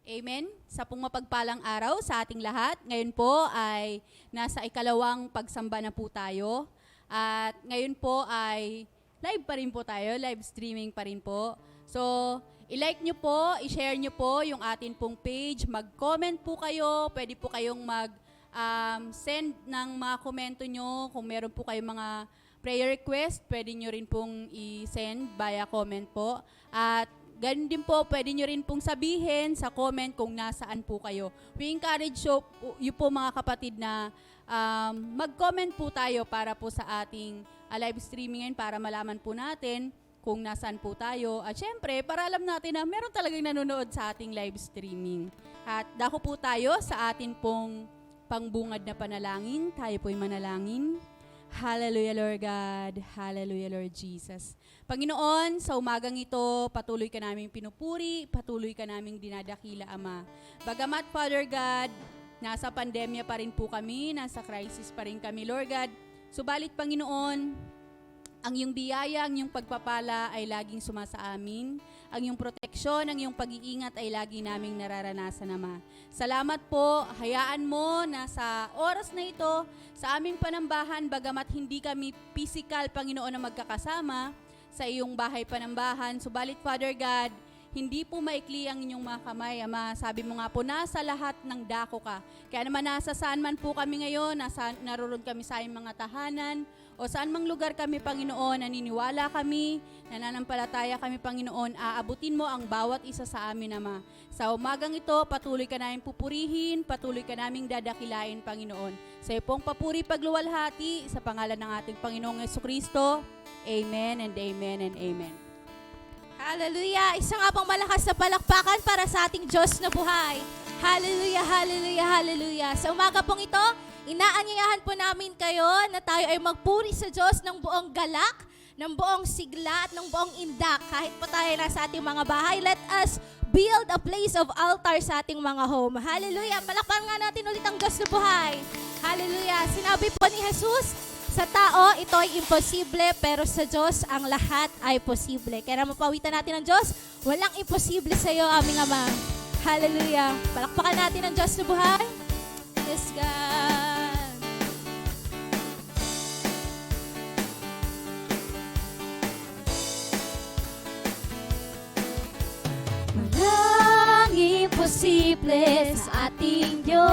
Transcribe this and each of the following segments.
Amen. Sa pong mapagpalang araw sa ating lahat. Ngayon po ay nasa ikalawang pagsamba na po tayo. At ngayon po ay live pa rin po tayo, live streaming pa rin po. So, i-like nyo po, i-share nyo po yung atin pong page, mag-comment po kayo, pwede po kayong mag-send ng mga komento nyo. Kung meron po kayong mga prayer request, pwede nyo rin pong i-send via comment po. At ganun din po, pwede nyo rin pong sabihin sa comment kung nasaan po kayo. We encourage you po mga kapatid na mag-comment po tayo para po sa ating live streaming ngayon para malaman po natin kung nasaan po tayo. At syempre, para alam natin na meron talagang nanonood sa ating live streaming. At dako po tayo sa atin pong pangbungad na panalangin. Tayo po'y manalangin. Hallelujah, Lord God. Hallelujah, Lord Jesus. Panginoon, sa umagang ito, patuloy ka naming pinupuri, patuloy ka naming dinadakila, Ama. Bagamat, Father God, nasa pandemya pa rin po kami, nasa crisis pa rin kami, Lord God. Subalit, Panginoon, ang iyong biyaya, ang iyong pagpapala ay laging sumasa amin. Ang iyong proteksyon, ang iyong pag-iingat ay lagi naming nararanasan, Ama. Salamat po, hayaan mo na sa oras na ito, sa aming panambahan, bagamat hindi kami physical, Panginoon, na magkakasama sa iyong bahay panambahan. Subalit, Father God, hindi po maikli ang inyong mga kamay, Ama. Sabi mo nga po, nasa lahat ng dako ka. Kaya naman nasa saan man po kami ngayon, naroon kami sa aming mga tahanan, o saan mang lugar kami, Panginoon, naniniwala kami, nananampalataya kami, Panginoon, aabutin mo ang bawat isa sa amin, Ama. Sa umagang ito, patuloy ka namin pupurihin, patuloy ka naming dadakilain, Panginoon. Sa iyo pong papuri pagluwalhati, sa pangalan ng ating Panginoong Jesucristo, Amen and amen and amen. Hallelujah! Isa nga pang malakas na palakpakan para sa ating Diyos na buhay. Hallelujah, hallelujah, hallelujah. Sa umaga pong ito, inaanyayahan po namin kayo na tayo ay magpuri sa Diyos ng buong galak, ng buong sigla at ng buong indak. Kahit po tayo nasa ating mga bahay, let us build a place of altar sa ating mga home. Hallelujah! Palakpakan nga natin ulit ang Diyos na buhay. Hallelujah! Sinabi po ni Jesus, sa tao, ito ay imposible, pero sa Diyos, ang lahat ay posible. Kaya na mapawitan natin ang Diyos, walang imposible sa iyo, aming Ama. Hallelujah! Palakpakan natin ang Diyos na buhay. Yes, God. Walang imposible sa ating Diyos.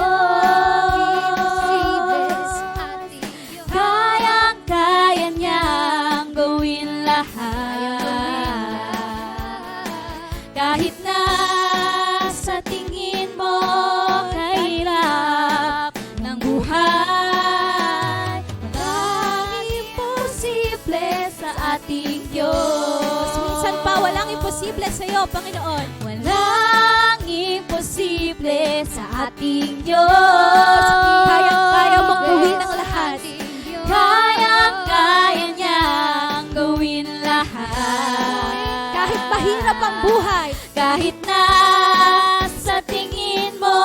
Kayang-kaya niyang gawin lahat. Kahit na sa tingin mo kahirap ng buhay, walang imposible sa ating Diyos. Minsan pa, walang imposible sa iyo, Panginoon. Walang imposible sa ating Diyos. Kayang-kaya mong gawin ang lahat. Kayang-kaya niyang gawin lahat. Kahit mahirap ang buhay, kahit na sa tingin mo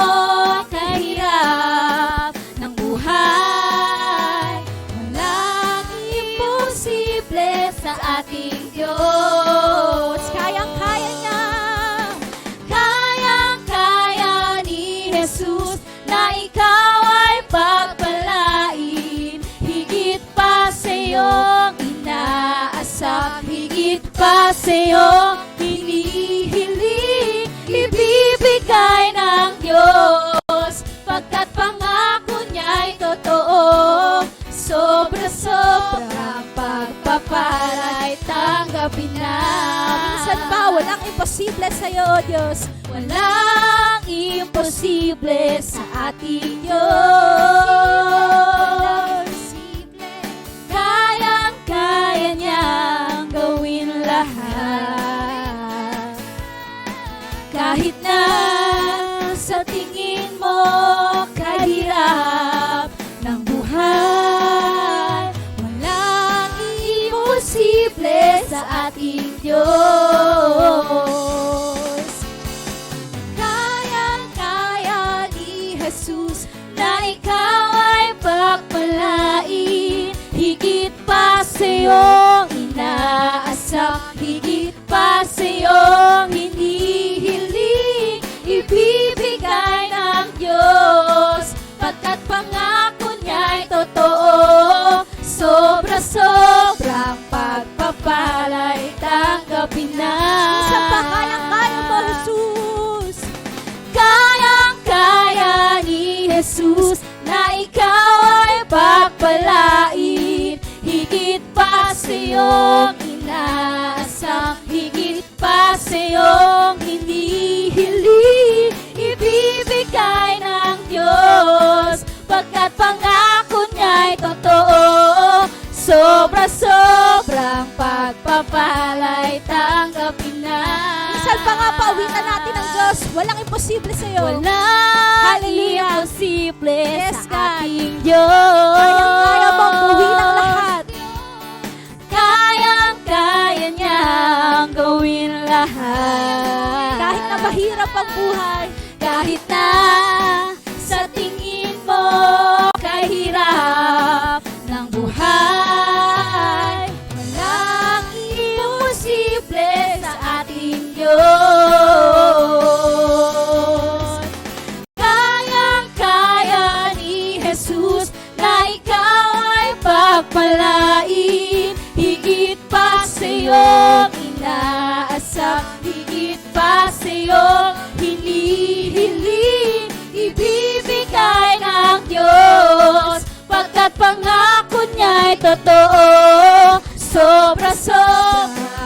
kahirap ng buhay, walang imposible sa ating Diyos. Kayang-kaya niya, kayang-kaya ni Jesus na ikaw ay pagpalain. Higit pa sa iyong inaasam, higit pa sa iyong hinihiling, ibibigay ng Diyos, pagkat pangako niya'y totoo. Sobra-sobrang pagpapala'y tanggapin na. Minsan pa, walang imposible sa iyo, O Diyos. Walang imposible sa ating Diyos. Kayang-kaya niyang gawin lahat. Kahit na sa tingin mo kahirap ng buhay, walang imposible sa ating Diyos. Kayang-kaya ni Jesus na ikaw ay pagpalain. Higit pa sa iyong inaasam, higit pa sa iyong hinihiling, ibibigay ng Diyos, pagkat pangako niya'y totoo. Sobra-sobrang pagpapala'y tanggapin na. Isa pa, kayang-kaya mo, Jesus. Kayang-kaya ni Jesus na ikaw ay pagpalain, higit pa sa iyong inaasam, higit pa sa iyong hinihiling, ibibigay ng Diyos, pagkat pangako niya'y totoo. Sobra-sobrang pagpapala'y tanggapin na. Minsan pa nga, pauwitan natin ng Diyos. Walang imposible sa'yo. Walang imposible sa ating Diyos. Kayang-kaya mong gawin ang lahat. Kayang-kaya niyang gawin lahat. Kahit na mahirap ang buhay, kahit na sa tingin mo kahirap ng buhay, walang imposible sa ating Diyos. Kayang-kaya ni Jesus na ikaw ay pagpalain, higit pa sa iyong inaasam, higit pa sa iyong hinihiling, ibibigay ng Diyos, pagkat pangako niya'y totoo. Sobra-sobrang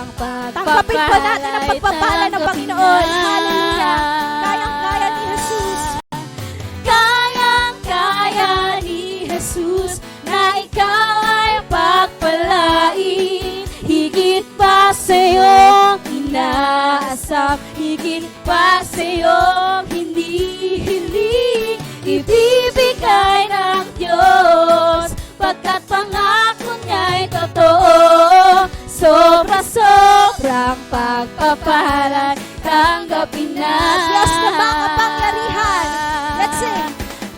Tanggapin po natin ang pagpapala ng Panginoon. Hallelujah. Kayang-kaya ni Jesus. Kayang-kaya ni Jesus na ikaw ay pagpalain, higit pa sa iyong inaasam, higit pa sa iyong hinihiling, ibibigay ng Diyos, pagkat pangako niya'y totoo. Sobra-sobrang pagpapala, tanggapin na. Diyos na makapangyarihan. Let's sing.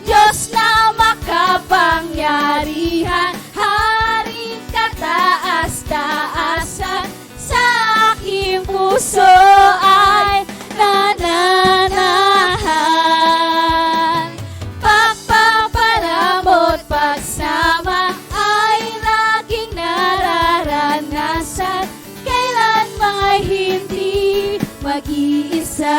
Diyos na makapangyarihan, Haring kataas-taasan, sa aking puso ay nananahan. Pagpapala mo't pagsama ay laging nararanasan, kailan may hindi mag-iisa.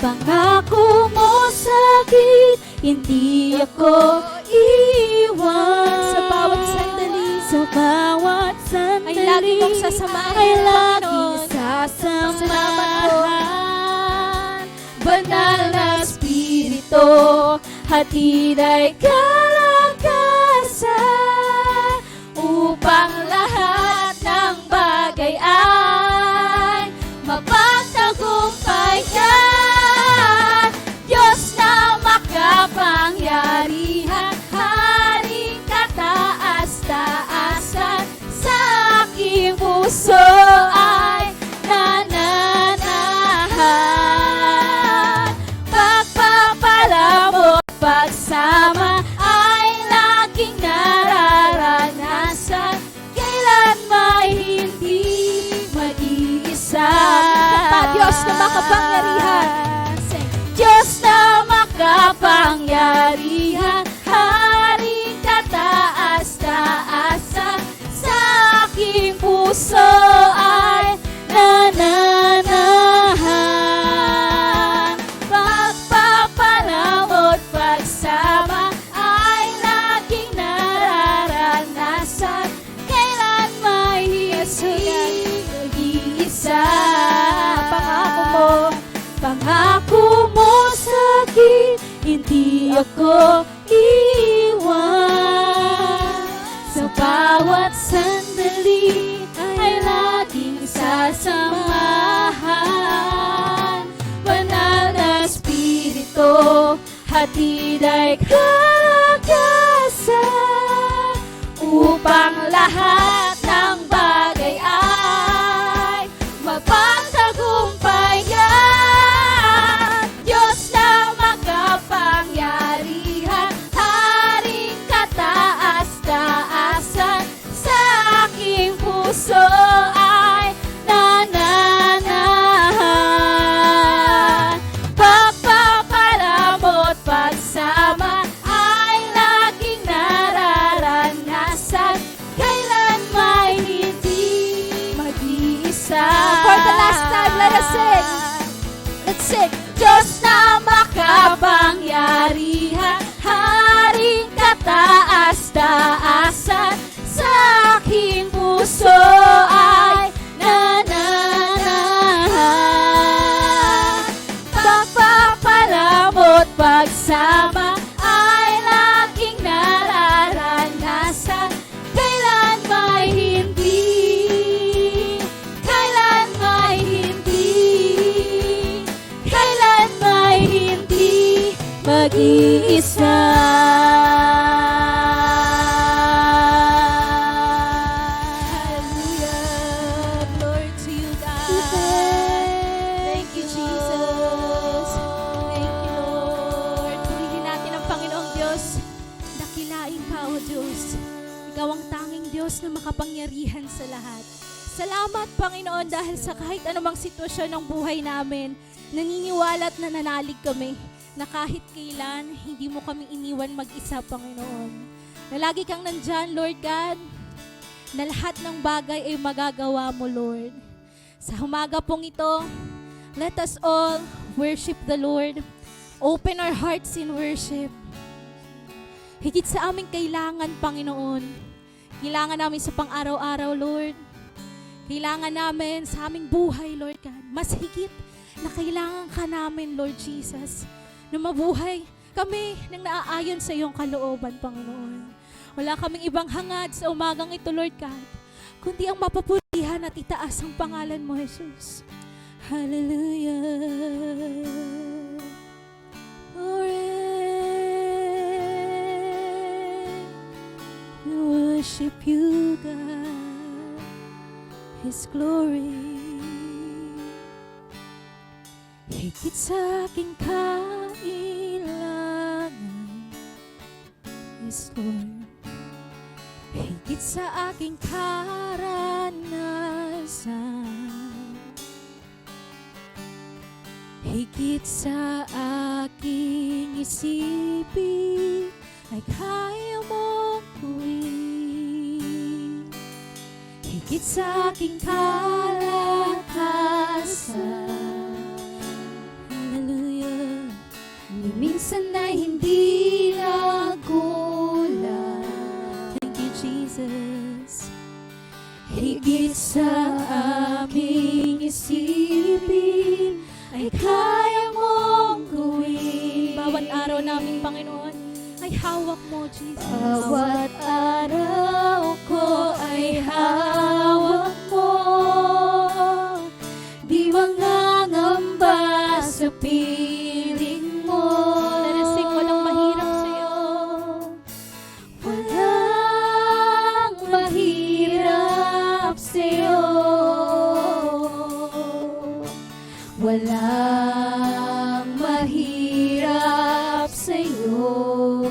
Pangako mo sa'kin, hindi ako iiwan. Sa bawat sandali, sa bawat sandali, ay lagi mong sasamahan, ay laging Panginoon. sasamahan. Banal na Espiritu, hatid ay kalakasan, upang lahat ng bagay ay mapagtagumpayan. Diyos na makapangyarihan, Haring kataas-taasan, sa aking puso ay nananahan. Pagpapala mo't pagsama ay laging nararanasan, kailan may hindi mag-iisa. Diyos na makapangyarihan. Diyos na makapangyarihan, Haring kataas-taasan, sa aking puso ay nananahan. Pagpapala mo't pagsama ay laging nararanasan, kailan may hindi mag-iisa. Pangako mo sa'kin, hindi ako iiwan. Sa bawat sandali ay laging sasamahan. Banal na Espiritu, hatid ay kalakasan, upang lahat ng bagay ay mapagtagumpayan. Diyos na makapangyarihan, Haring kataas-taasan, sa aking puso ay nananahan. Sing! Diyos na makapangyarihan, Haring kataas-taasan, sa aking puso ay nananahan. Pagpapalamot pagsama ay laging nararanasan. Kailan may hindi, kailan may hindi, kailan may hindi mag-iisa. Hallelujah, glory to you, God. Thank you, Jesus. Thank you, Lord. Purihin natin ang Panginoong Diyos. Dakilain ka, O Diyos. Ikaw ang tanging Diyos na makapangyarihan sa lahat. Salamat, Panginoon, dahil sa kahit anumang sitwasyon ng buhay namin, naniniwala at nananalig kami na kahit kailan, hindi mo kami iniwan mag-isa, Panginoon. Na lagi kang nandyan, Lord God, na lahat ng bagay ay magagawa mo, Lord. Sa umaga pong ito, let us all worship the Lord. Open our hearts in worship. Higit sa aming kailangan, Panginoon. Kailangan namin sa pang-araw-araw, Lord. Kailangan namin sa aming buhay, Lord God. Mas higit na kailangan ka namin, Lord Jesus, na mabuhay kami nang naaayon sa iyong kalooban, Panginoon. Wala kaming ibang hangad sa umagang ito, Lord God, kundi ang mapupurihan at itaas ang pangalan mo, Jesus. Hallelujah. We worship you, God, His glory. Higit sa aking kailangan, yes, Lord. Higit sa aking karanasan, higit sa aking isipin, ay kaya mong gawin. Higit sa aking kalakasan, hallelujah, ni minsan ay hindi nagulat. Thank you, Jesus. Higit sa aming isipin, ay kaya mong gawin. Bawat araw namin, Panginoon, ay hawak mo, Jesus. Bawat araw ko ay hawak mo. Di mangangamba sa piling mo. Narasing walang mahirap sa'yo. Walang mahirap sa'yo. Walang mahirap sa'yo.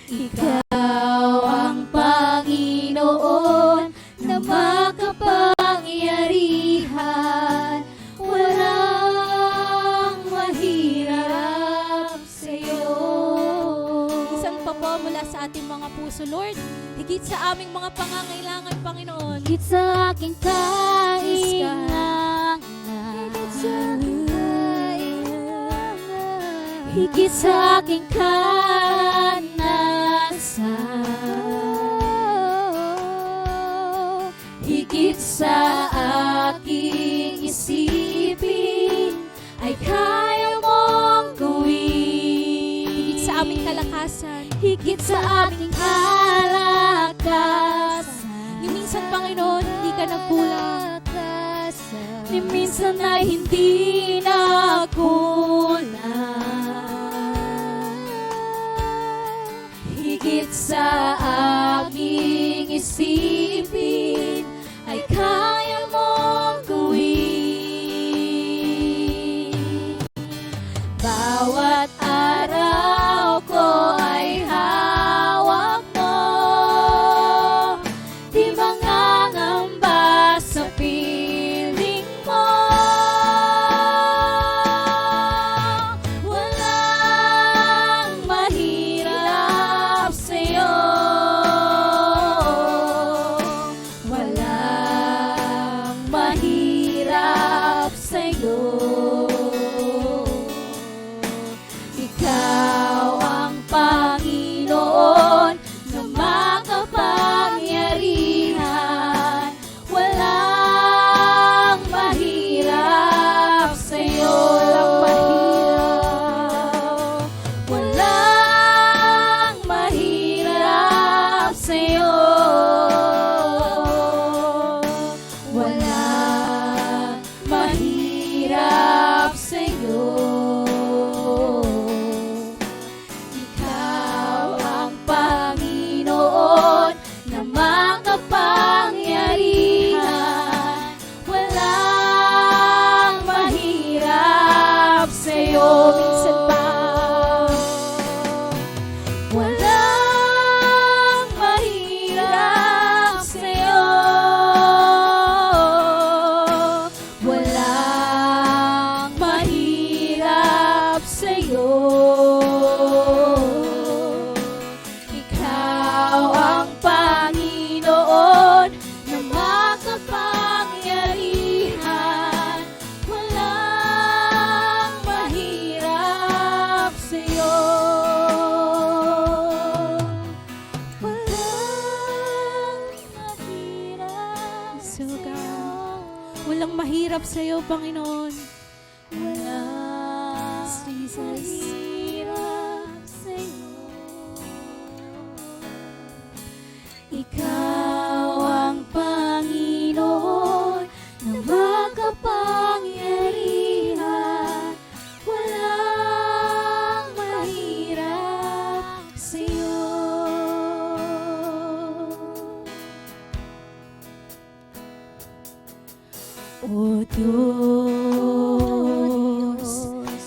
Ikaw ang Panginoon na makapangyarihan. Walang mahirap sa'yo. Isang pa po mula sa ating mga puso, Lord. Higit sa aming mga pangangailangan, Panginoon. Higit sa aking kailangan. Higit sa aking karanasan, higit sa aking isipin, ay kaya mong gawin. Higit sa aming kalakasan, higit sa aming kalakasan. Ni minsan, Panginoon, hindi ka nagkulang. Ni minsan ay hindi nakulang. Higit sa aming isipin, ay kaya mong gawin. Bawat araw ko ay hawak mo. Di mangangamba sa piling mo. Ikaw ang Panginoon na makapangyarihan. Walang mahirap sa'yo. Walang mahirap sa'yo. Walang mahirap sa'yo. Ikaw ang Panginoon na makapangyarihan. Walang mahirap sa'yo. Minsan pa. Walang mahirap sa'yo. Walang mahirap sa'yo. Ikaw ang Panginoon na makapangyarihan. Walang mahirap sa'yo. Walang mahirap sa'yo, Panginoon. Walang mahirap sa'yo. Ikaw ang Panginoon na makapangyarihan. Walang mahirap sa'yo. O Diyos,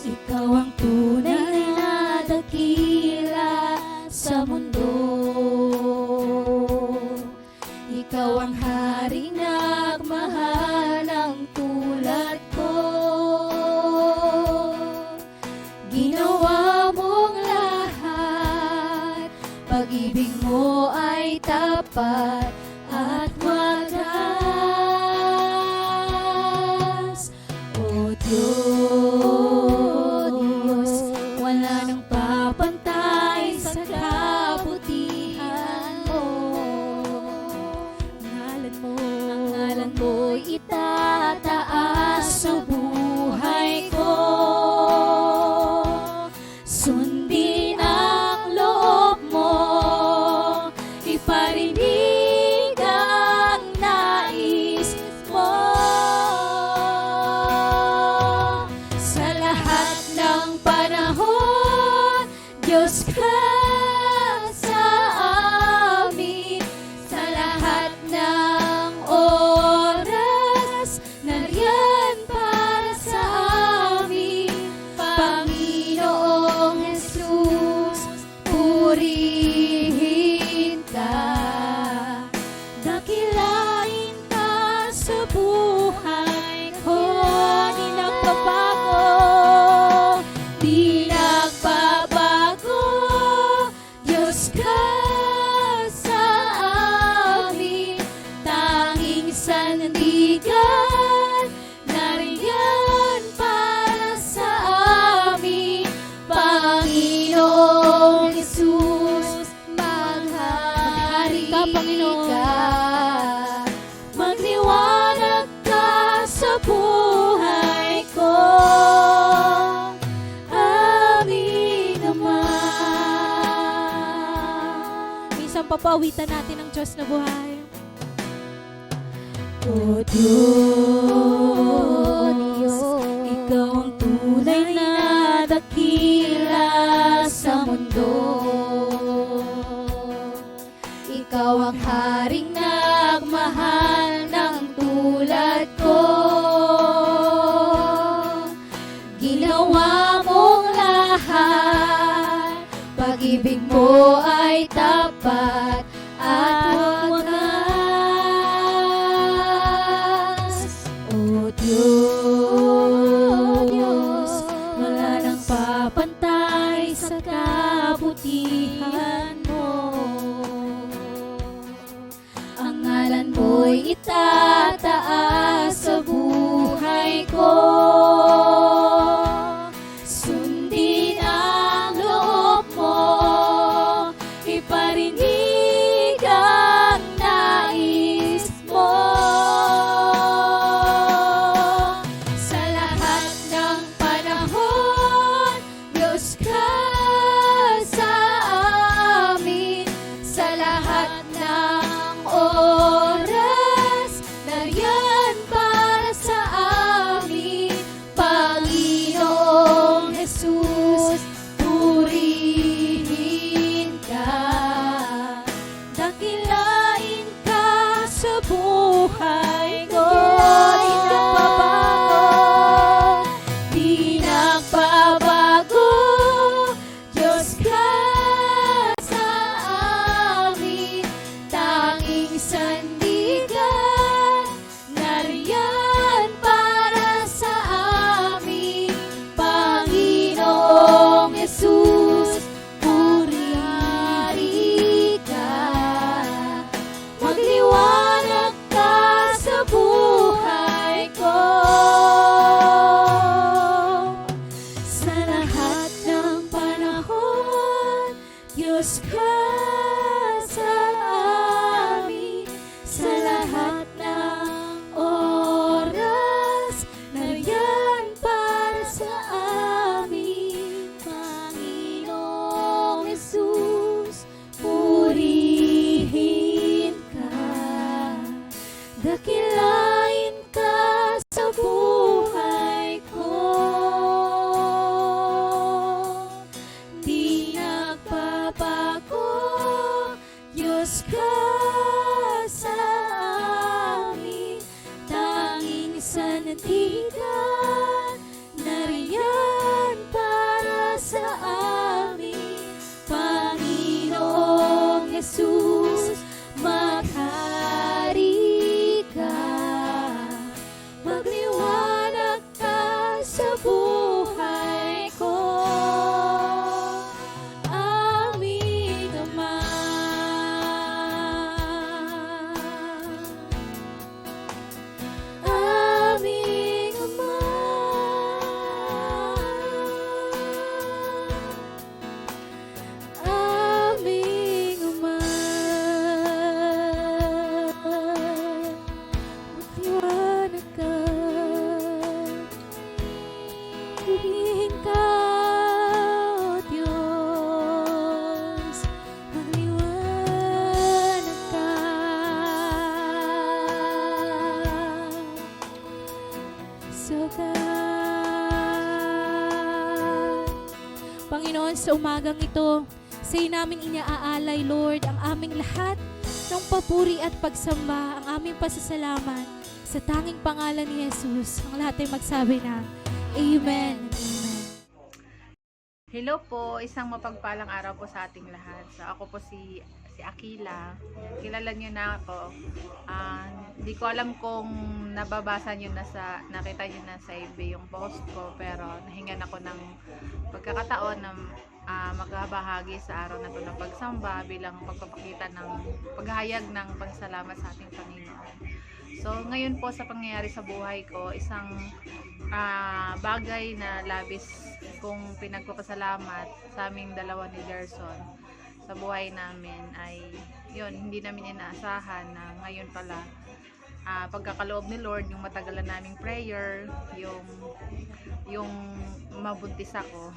Ikaw ang tunay na dakila sa mundo. Ikaw ang haring nagmahal ng tulad ko. Ginawa mong lahat, pag-ibig mo ay tapat at wagas. O Diyos, wala nang papantay sa kabutihan mo. Ang ngalan mo'y itataas sa buhay ko. Sundin ang loob mo, iparinig ang nais mo. Sa lahat ng panahon, Diyos ka sa amin. Sa lahat ng oras, nariyan para sa amin. Panginoong Jesus, purihin ka. Dakilain ka sa buhay ko. Di nagbabago, di nagbabago. Diyos ka sa amin. Tanging sandigan, nariyan para sa amin. Panginoong Jesus, maghari ka, Panginoon. Magliwanag ka sa buhay ko. Amin naman. Minsan papawitan natin ang Diyos na buhay. O Diyos, Ikaw ang tunay na dakila sa mundo. Ikaw ang haring nagmahal ng tulad ko. Ginawa mong lahat, pag-ibig mo ay tapat at wagas. O Diyos, wala nang papantay sa kabutihan mo. Ang ngalan mo'y itataas sa buhay ko. Panginoon, sa umagang ito, sa iyo namin iniaalay, Lord, ang aming lahat ng papuri at pagsamba, ang aming pasasalamat sa tanging pangalan ni Jesus. Ang lahat ay magsabi na, Amen and Amen. Hello po, isang mapagpalang araw po sa ating lahat. So, ako po si Akila. Kilala niyo na ako. Hindi ko alam kung nababasa niyo na nakita niyo na sa FB yung post ko, pero nahingan ako ng pagkakataon na magbahagi sa araw na ito ng pagsamba bilang pagpapakita ng paghahayag ng pagsalamat sa ating Panginoon. So, ngayon po sa pangyayari sa buhay ko, isang bagay na labis kong pinagpapasalamat sa aming dalawa ni Gerson sa buhay namin ay yun, hindi namin inaasahan na ngayon pala pagkakaloob ni Lord, yung matagalan naming prayer, yung mabuntis ako.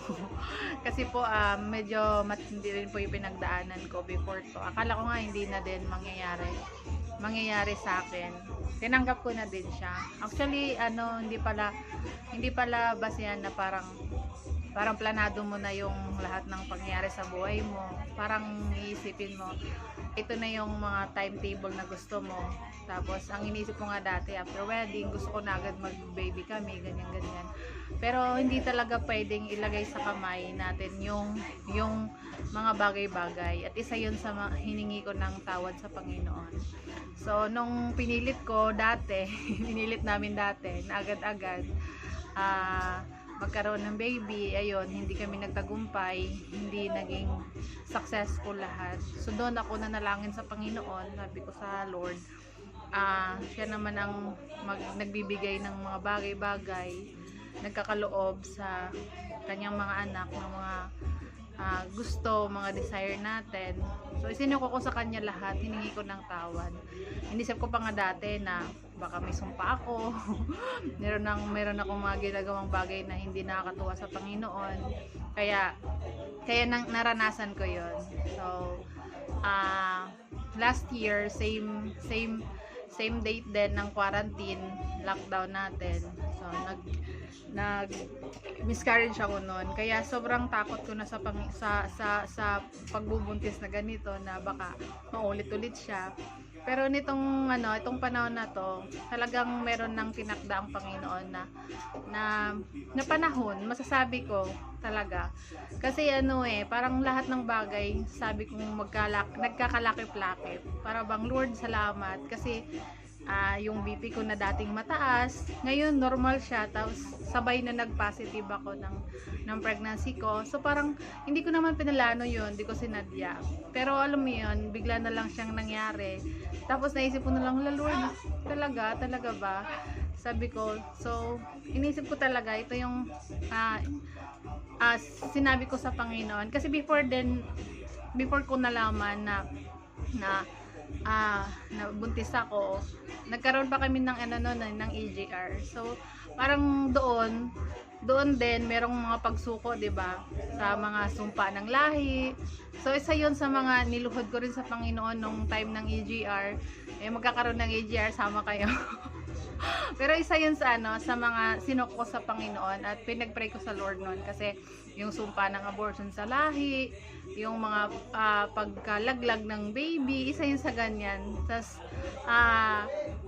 Kasi po medyo matindi rin po yung pinagdaanan ko before to. Akala ko nga hindi na din mangyayari sa akin. Tinanggap ko na din siya. Actually, hindi pala basehan na parang planado mo na yung lahat ng pangyayari sa buhay mo. Parang iisipin mo, ito na yung mga timetable na gusto mo. Tapos, ang inisip ko nga dati, after wedding, gusto ko na agad mag-baby kami, ganyan-ganyan. Pero, hindi talaga pwedeng ilagay sa kamay natin yung mga bagay-bagay. At isa yun sa hiningi ko ng tawad sa Panginoon. So, nung pinilit namin dati, na agad-agad, magkaroon ng baby, ayun, hindi kami nagtagumpay, hindi naging successful lahat. So doon ako nanalangin sa Panginoon, sabi ko sa Lord, siya naman ang nagbibigay ng mga bagay-bagay, nagkakaloob sa kanyang mga anak ng mga gusto, mga desire natin. So isinuko ko sa kanya lahat, hiningi ko ng tawad. Inisip ko pa nga dati na baka may sumpa ako. meron akong mga ginagawang bagay na hindi nakakatuwa sa Panginoon. Kaya naranasan ko 'yon. So last year same date din ng quarantine, lockdown natin. So miscarriage ako noon. Kaya sobrang takot ko na sa pagbubuntis na ganito, na baka maulit-ulit siya. Pero itong panahon na to, talagang meron ng tinakda ang Panginoon na panahon, masasabi ko talaga. Kasi parang lahat ng bagay, sabi kong nagkakalakip-lakip. Para bang, Lord, salamat. Kasi yung BP ko na dating mataas, ngayon normal siya, tapos sabay na nag-positive ako ng pregnancy ko. So parang hindi ko naman pinalano yun, hindi ko sinadya. Pero alam mo yun, bigla na lang siyang nangyari. Tapos naisip ko na lang, Lord, talaga ba? Sabi ko, so inisip ko talaga, ito yung sinabi ko sa Panginoon. Kasi before ko nalaman na buntis ako, nagkaroon pa kami ng ng EGR. So parang doon din merong mga pagsuko, 'di ba? Sa mga sumpa ng lahi. So isa 'yon sa mga niluhod ko rin sa Panginoon nung time ng EGR. Magkakaroon ng EGR, sama kayo. Pero isa 'yun sa mga sinuko sa Panginoon, at pinagpray ko sa Lord noon, kasi yung sumpa ng abortion sa lahi, yung mga pagkalaglag ng baby, isa yun sa ganyan. Tas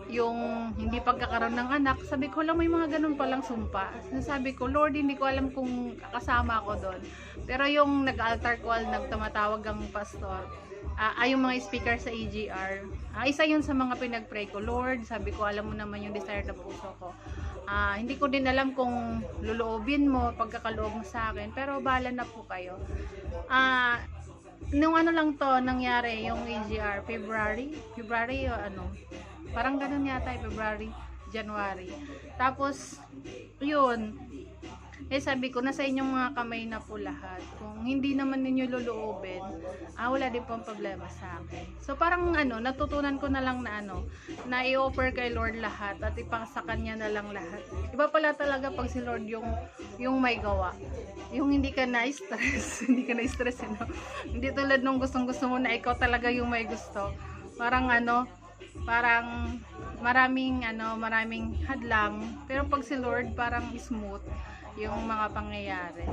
yung hindi pagkakaroon ng anak, sabi ko lang may mga ganun palang sumpa. Sabi ko, Lord, hindi ko alam kung kasama ako doon. Pero yung nag-altar call, nagtumatawag ang pastor, yung mga speaker sa EGR, isa yun sa mga pinagpray ko. Lord, sabi ko, alam mo naman yung desire ng puso ko. Hindi ko din alam kung luluobin mo, pagkakaloob mo sa akin, pero bahala na po kayo. Nung lang to nangyari, yung EGR, February parang ganun yata, February, January. Tapos yun, sabi ko, nasa inyong mga kamay na po lahat. Kung hindi naman ninyo luluobin, wala din pong problema sa akin. So parang natutunan ko na lang na i-offer kay Lord lahat, at ipasa kanya na lang lahat. Iba pala talaga pag si Lord yung may gawa. Yung hindi ka na-stress, hindi tulad nung gustong-gusto mo na ikaw talaga yung may gusto. Parang parang maraming hadlang, pero pag si Lord parang smooth yung mga pangyayari.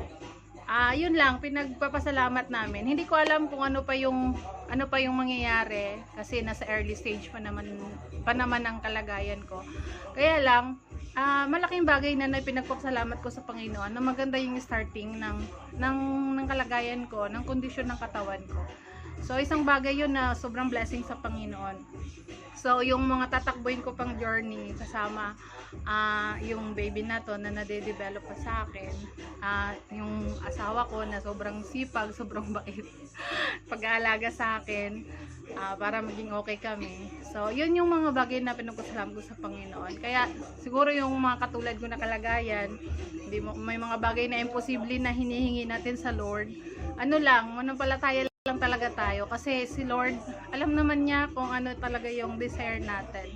Yun lang, pinagpapasalamat namin. Hindi ko alam kung ano pa yung mangyayari kasi nasa early stage pa naman ang kalagayan ko. Kaya lang, malaking bagay na pinagpapasalamat ko sa Panginoon na maganda yung starting ng kalagayan ko, ng kondisyon ng katawan ko. So isang bagay yun na sobrang blessing sa Panginoon. So yung mga tatakbuhin ko pang journey kasama yung baby na to na nade-develop pa sa akin, yung asawa ko na sobrang sipag, sobrang bait pag-aalaga sa akin, para maging okay kami. So yun yung mga bagay na pinagpapasalamat ko sa Panginoon. Kaya siguro yung mga katulad ko na kalagayan, may mga bagay na imposible na hinihingi natin sa Lord, manampalataya lang talaga tayo kasi si Lord alam naman niya kung ano talaga yung desire natin.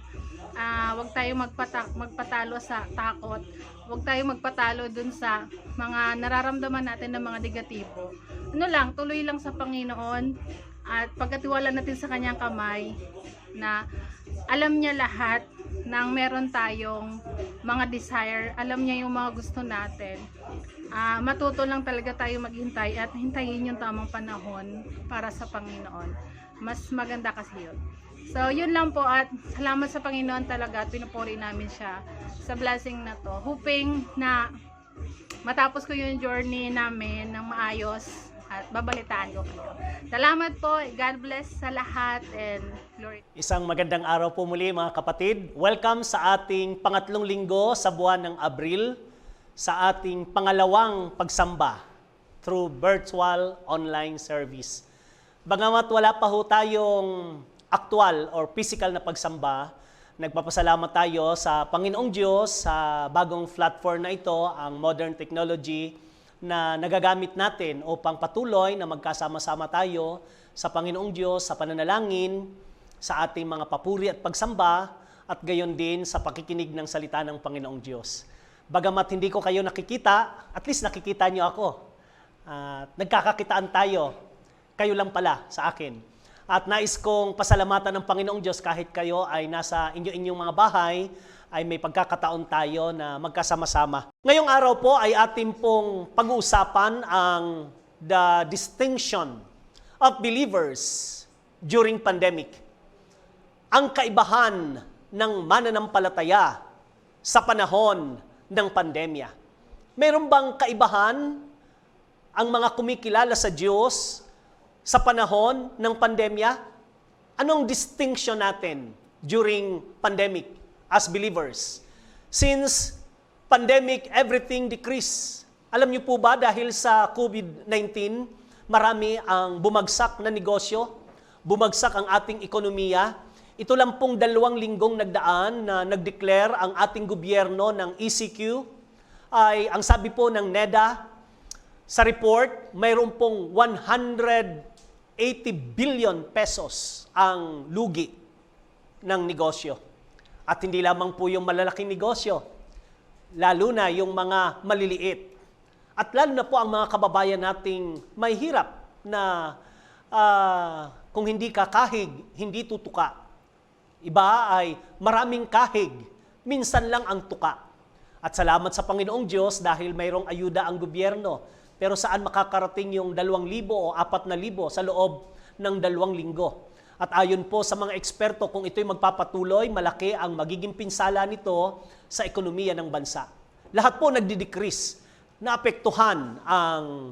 Wag tayong magpatalo sa takot, wag tayong magpatalo dun sa mga nararamdaman natin ng mga negatibo. Tuloy lang sa Panginoon at pagkatiwala natin sa kanyang kamay na alam niya lahat ng meron tayong mga desire, alam niya yung mga gusto natin. Matuto lang talaga tayo maghintay at hintayin yung tamang panahon para sa Panginoon. Mas maganda kasi yun. So yun lang po at salamat sa Panginoon talaga at pinupuri namin siya sa blessing na to. Hoping na matapos ko yung journey namin ng maayos at babalitaan ko kayo. Salamat po. God bless sa lahat and glory. Isang magandang araw po muli mga kapatid. Welcome sa ating pangatlong linggo sa buwan ng Abril, sa ating pangalawang pagsamba through virtual online service. Bagamat wala pa ho tayong actual or physical na pagsamba, nagpapasalamat tayo sa Panginoong Diyos sa bagong platform na ito, ang modern technology na nagagamit natin upang patuloy na magkasama-sama tayo sa Panginoong Diyos, sa pananalangin, sa ating mga papuri at pagsamba, at gayon din sa pakikinig ng salita ng Panginoong Diyos. Bagamat hindi ko kayo nakikita, at least nakikita niyo ako. Nagkakakitaan tayo, kayo lang pala sa akin. At nais kong pasalamatan ng Panginoong Diyos kahit kayo ay nasa inyong mga bahay, ay may pagkakataon tayo na magkasama-sama. Ngayong araw po ay ating pong pag-uusapan ang the distinction of believers during pandemic. Ang kaibahan ng mananampalataya sa panahon ng pandemya. Meron bang kaibahan ang mga kumikilala sa Diyos sa panahon ng pandemya? Anong distinction natin during pandemic as believers? Since pandemic, everything decreased. Alam niyo po ba dahil sa COVID-19, marami ang bumagsak na negosyo, bumagsak ang ating ekonomiya. Ito lang pong 2 linggong nagdaan na nag-declare ang ating gobyerno ng ECQ, ay ang sabi po ng NEDA sa report, mayroon pong 180 billion pesos ang lugi ng negosyo. At hindi lamang po yung malalaking negosyo, lalo na yung mga maliliit. At lalo na po ang mga kababayan nating may hirap na kung hindi ka kahig, hindi tutuka. Iba ay maraming kahig, minsan lang ang tuka. At salamat sa Panginoong Diyos dahil mayroong ayuda ang gobyerno. Pero saan makakarating yung 2,000 o 4,000 sa loob ng 2 linggo? At ayon po sa mga eksperto, kung ito'y magpapatuloy, malaki ang magiging pinsala nito sa ekonomiya ng bansa. Lahat po nagdi-decrease. Naapektuhan ang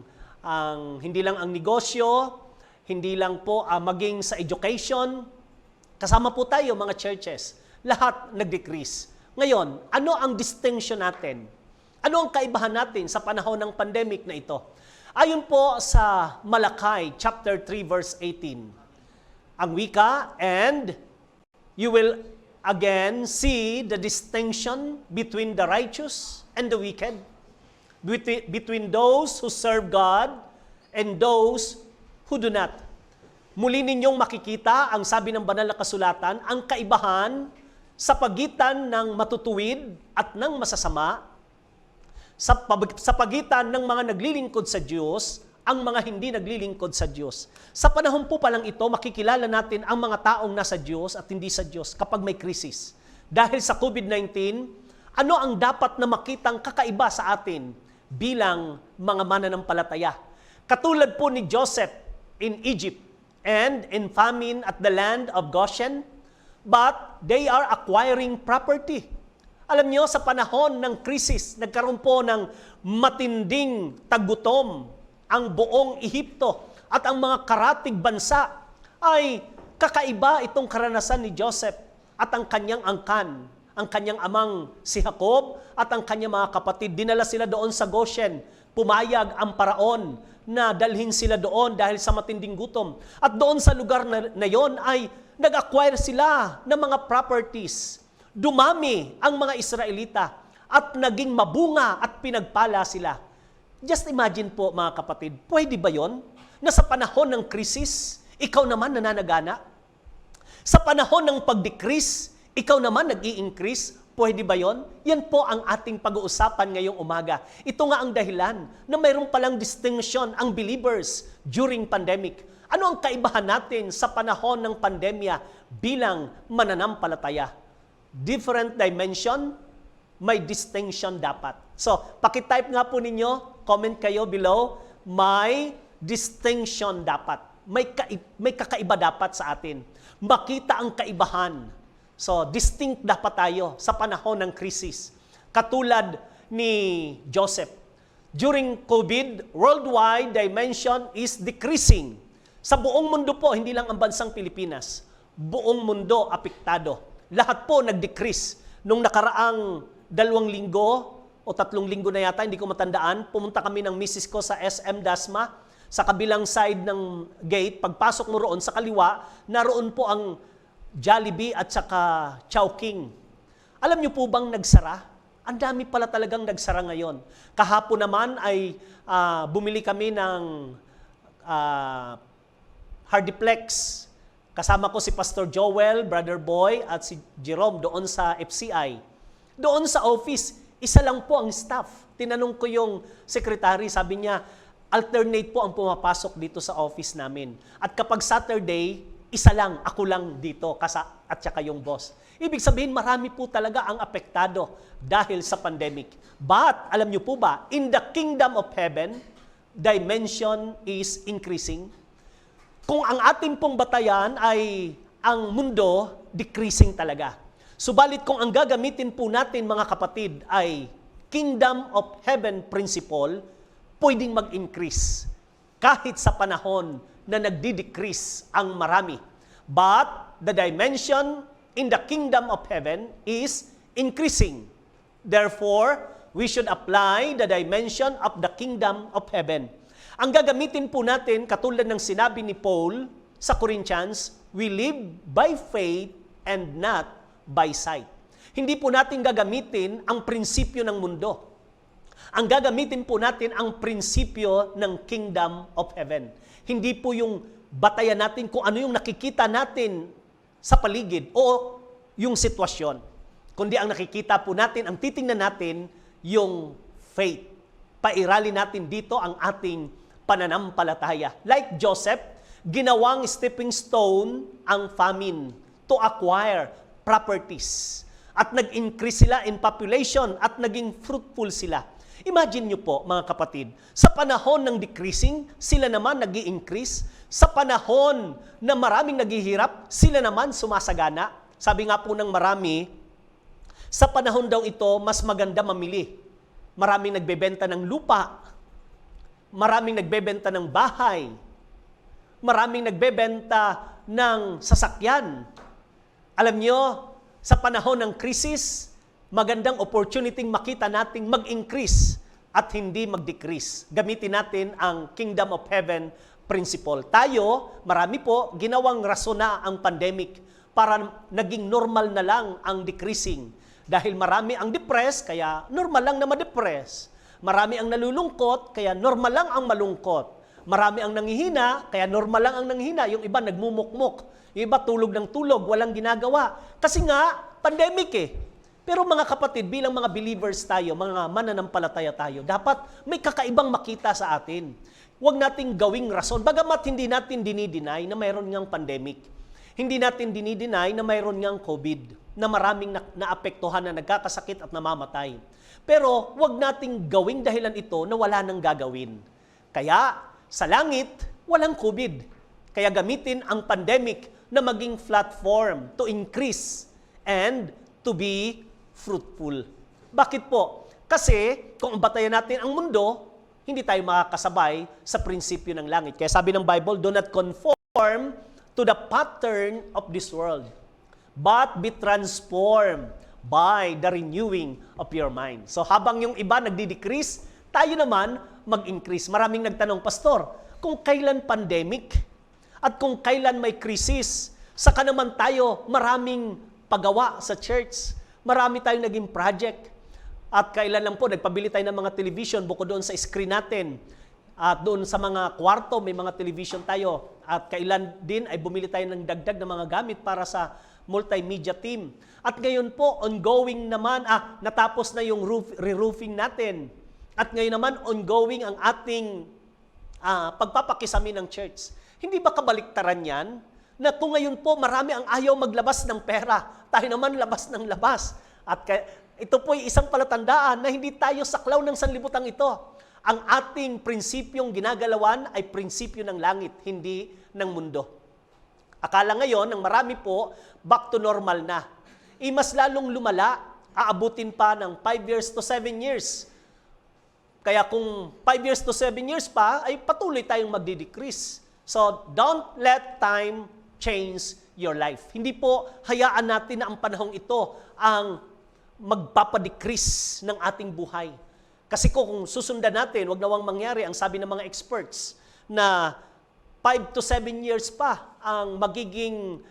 hindi lang ang negosyo, hindi lang po maging sa education. Kasama po tayo mga churches. Lahat nag-decrease. Ngayon, ano ang distinction natin? Ano ang kaibahan natin sa panahon ng pandemic na ito? Ayon po sa Malakay chapter 3 verse 18. Ang wika, and you will again see the distinction between the righteous and the wicked, between those who serve God and those who do not. Muli ninyong makikita, ang sabi ng banal na kasulatan, ang kaibahan sa pagitan ng matutuwid at ng masasama, sa pagitan ng mga naglilingkod sa Diyos ang mga hindi naglilingkod sa Diyos. Sa panahon po palang ito, makikilala natin ang mga taong nasa Diyos at hindi sa Diyos kapag may krisis. Dahil sa COVID-19, ano ang dapat na makitang kakaiba sa atin bilang mga mananampalataya? Katulad po ni Joseph in Egypt and in famine at the land of Goshen, but they are acquiring property. Alam nyo, sa panahon ng krisis, nagkaroon po ng matinding tagutom ang buong Ehipto at ang mga karatig bansa ay kakaiba itong karanasan ni Joseph at ang kanyang angkan, ang kanyang amang si Jacob at ang kanyang mga kapatid. Dinala sila doon sa Goshen. Pumayag ang paraon na dalhin sila doon dahil sa matinding gutom. At doon sa lugar na yon ay nag-acquire sila ng mga properties. Dumami ang mga Israelita at naging mabunga at pinagpala sila. Just imagine po mga kapatid, pwede ba yon? Na sa panahon ng krisis, ikaw naman nananagana? Sa panahon ng pag-decrease, ikaw naman nag-i-increase? Pwede ba yon? Yan po ang ating pag-uusapan ngayong umaga. Ito nga ang dahilan na mayroon palang distinction ang believers during pandemic. Ano ang kaibahan natin sa panahon ng pandemya bilang mananampalataya? Different dimension, may distinction dapat. So, pakitype nga po ninyo, comment kayo below, may distinction dapat. May kakaiba dapat sa atin. Makita ang kaibahan. So, distinct dapat tayo sa panahon ng krisis. Katulad ni Joseph. During COVID, worldwide dimension is decreasing. Sa buong mundo po, hindi lang ang bansang Pilipinas. Buong mundo apektado. Lahat po nag-decrease. Nung nakaraang 2 linggo o 3 linggo na yata, hindi ko matandaan, pumunta kami ng misis ko sa SM Dasma, sa kabilang side ng gate, pagpasok mo roon sa kaliwa, naroon po ang Jollibee at saka Chowking. Alam niyo po bang nagsara? Ang dami pala talagang nagsara ngayon. Kahapon naman ay bumili kami ng Hardiplex. Kasama ko si Pastor Joel, Brother Boy, at si Jerome doon sa FCI. Doon sa office, isa lang po ang staff. Tinanong ko yung secretary, sabi niya, alternate po ang pumapasok dito sa office namin. At kapag Saturday, isa lang, ako lang dito, at saka yung boss. Ibig sabihin, marami po talaga ang apektado dahil sa pandemic. But, alam niyo po ba, in the kingdom of heaven, dimension is increasing. Kung ang ating pong batayan ay ang mundo, decreasing talaga. Subalit kung ang gagamitin po natin mga kapatid ay kingdom of heaven principle, pwedeng mag-increase kahit sa panahon na nagdi-decrease ang marami. But the dimension in the kingdom of heaven is increasing. Therefore, we should apply the dimension of the kingdom of heaven. Ang gagamitin po natin, katulad ng sinabi ni Paul sa Corinthians, we live by faith and not by sight. Hindi po natin gagamitin ang prinsipyo ng mundo. Ang gagamitin po natin ang prinsipyo ng kingdom of heaven. Hindi po yung batayan natin kung ano yung nakikita natin sa paligid o yung sitwasyon. Kundi ang nakikita po natin, ang titingnan natin, yung faith. Pairalin natin dito ang ating pananampalataya. Like Joseph, ginawang stepping stone ang famine to acquire properties. At nag-increase sila in population at naging fruitful sila. Imagine nyo po, mga kapatid, sa panahon ng decreasing, sila naman nag-i-increase. Sa panahon na maraming naghihirap, sila naman sumasagana. Sabi nga po ng marami, sa panahon daw ito, mas maganda mamili. Maraming nagbebenta ng lupa. Maraming nagbebenta ng bahay. Maraming nagbebenta ng sasakyan. Alam nyo, sa panahon ng krisis, magandang opportunity makita nating mag-increase at hindi mag-decrease. Gamitin natin ang Kingdom of Heaven principle. Tayo, marami po, ginawang rason na ang pandemic para naging normal na lang ang decreasing. Dahil marami ang depressed, kaya normal lang na ma-depress. Marami ang nalulungkot, kaya normal lang ang malungkot. Marami ang nanghihina, kaya normal lang ang nanghihina. Yung iba nagmumukmuk. Yung iba tulog ng tulog, walang ginagawa. Kasi nga, pandemic eh. Pero mga kapatid, bilang mga believers tayo, mga mananampalataya tayo, dapat may kakaibang makita sa atin. Huwag nating gawing rason. Bagamat hindi natin dinideny na mayroon ngang pandemic. Hindi natin dinideny na mayroon ngang COVID, na maraming naapektuhan na nagkakasakit at namamatay. Pero huwag nating gawing dahilan ito na wala nang gagawin. Kaya sa langit, walang COVID. Kaya gamitin ang pandemic na maging platform to increase and to be fruitful. Bakit po? Kasi kung batayan natin ang mundo, hindi tayo makakasabay sa prinsipyo ng langit. Kaya sabi ng Bible, do not conform to the pattern of this world, but be transformed by the renewing of your mind. So habang yung iba nagdi-decrease, tayo naman mag-increase. Maraming nagtanong, Pastor, kung kailan pandemic at kung kailan may krisis, saka naman tayo maraming pagawa sa church, marami tayong naging project, at kailan lang po nagpabili tayo ng mga television bukod doon sa screen natin. At doon sa mga kwarto, may mga television tayo. At kailan din ay bumili tayo ng dagdag na mga gamit para sa multimedia team. At ngayon po, ongoing naman, natapos na yung re-roofing natin. At ngayon naman, ongoing ang ating pagpapakisami ng church. Hindi ba kabaliktaran yan? Na kung ngayon po, marami ang ayaw maglabas ng pera. Tayo naman labas ng labas. At ito po ay isang palatandaan na hindi tayo saklaw ng sanlibutan ito. Ang ating prinsipyong ginagalawan ay prinsipyo ng langit, hindi ng mundo. Akala ngayon, ng marami po, back to normal na. Mas lalong lumala, aabutin pa ng 5 years to 7 years. Kaya kung 5 years to 7 years pa, ay patuloy tayong magdi-decrease. So, don't let time change your life. Hindi po hayaan natin na ang panahong ito ang magpapadecrease ng ating buhay. Kasi kung susundan natin, wag nawang mangyari ang sabi ng mga experts na 5 to 7 years pa ang magiging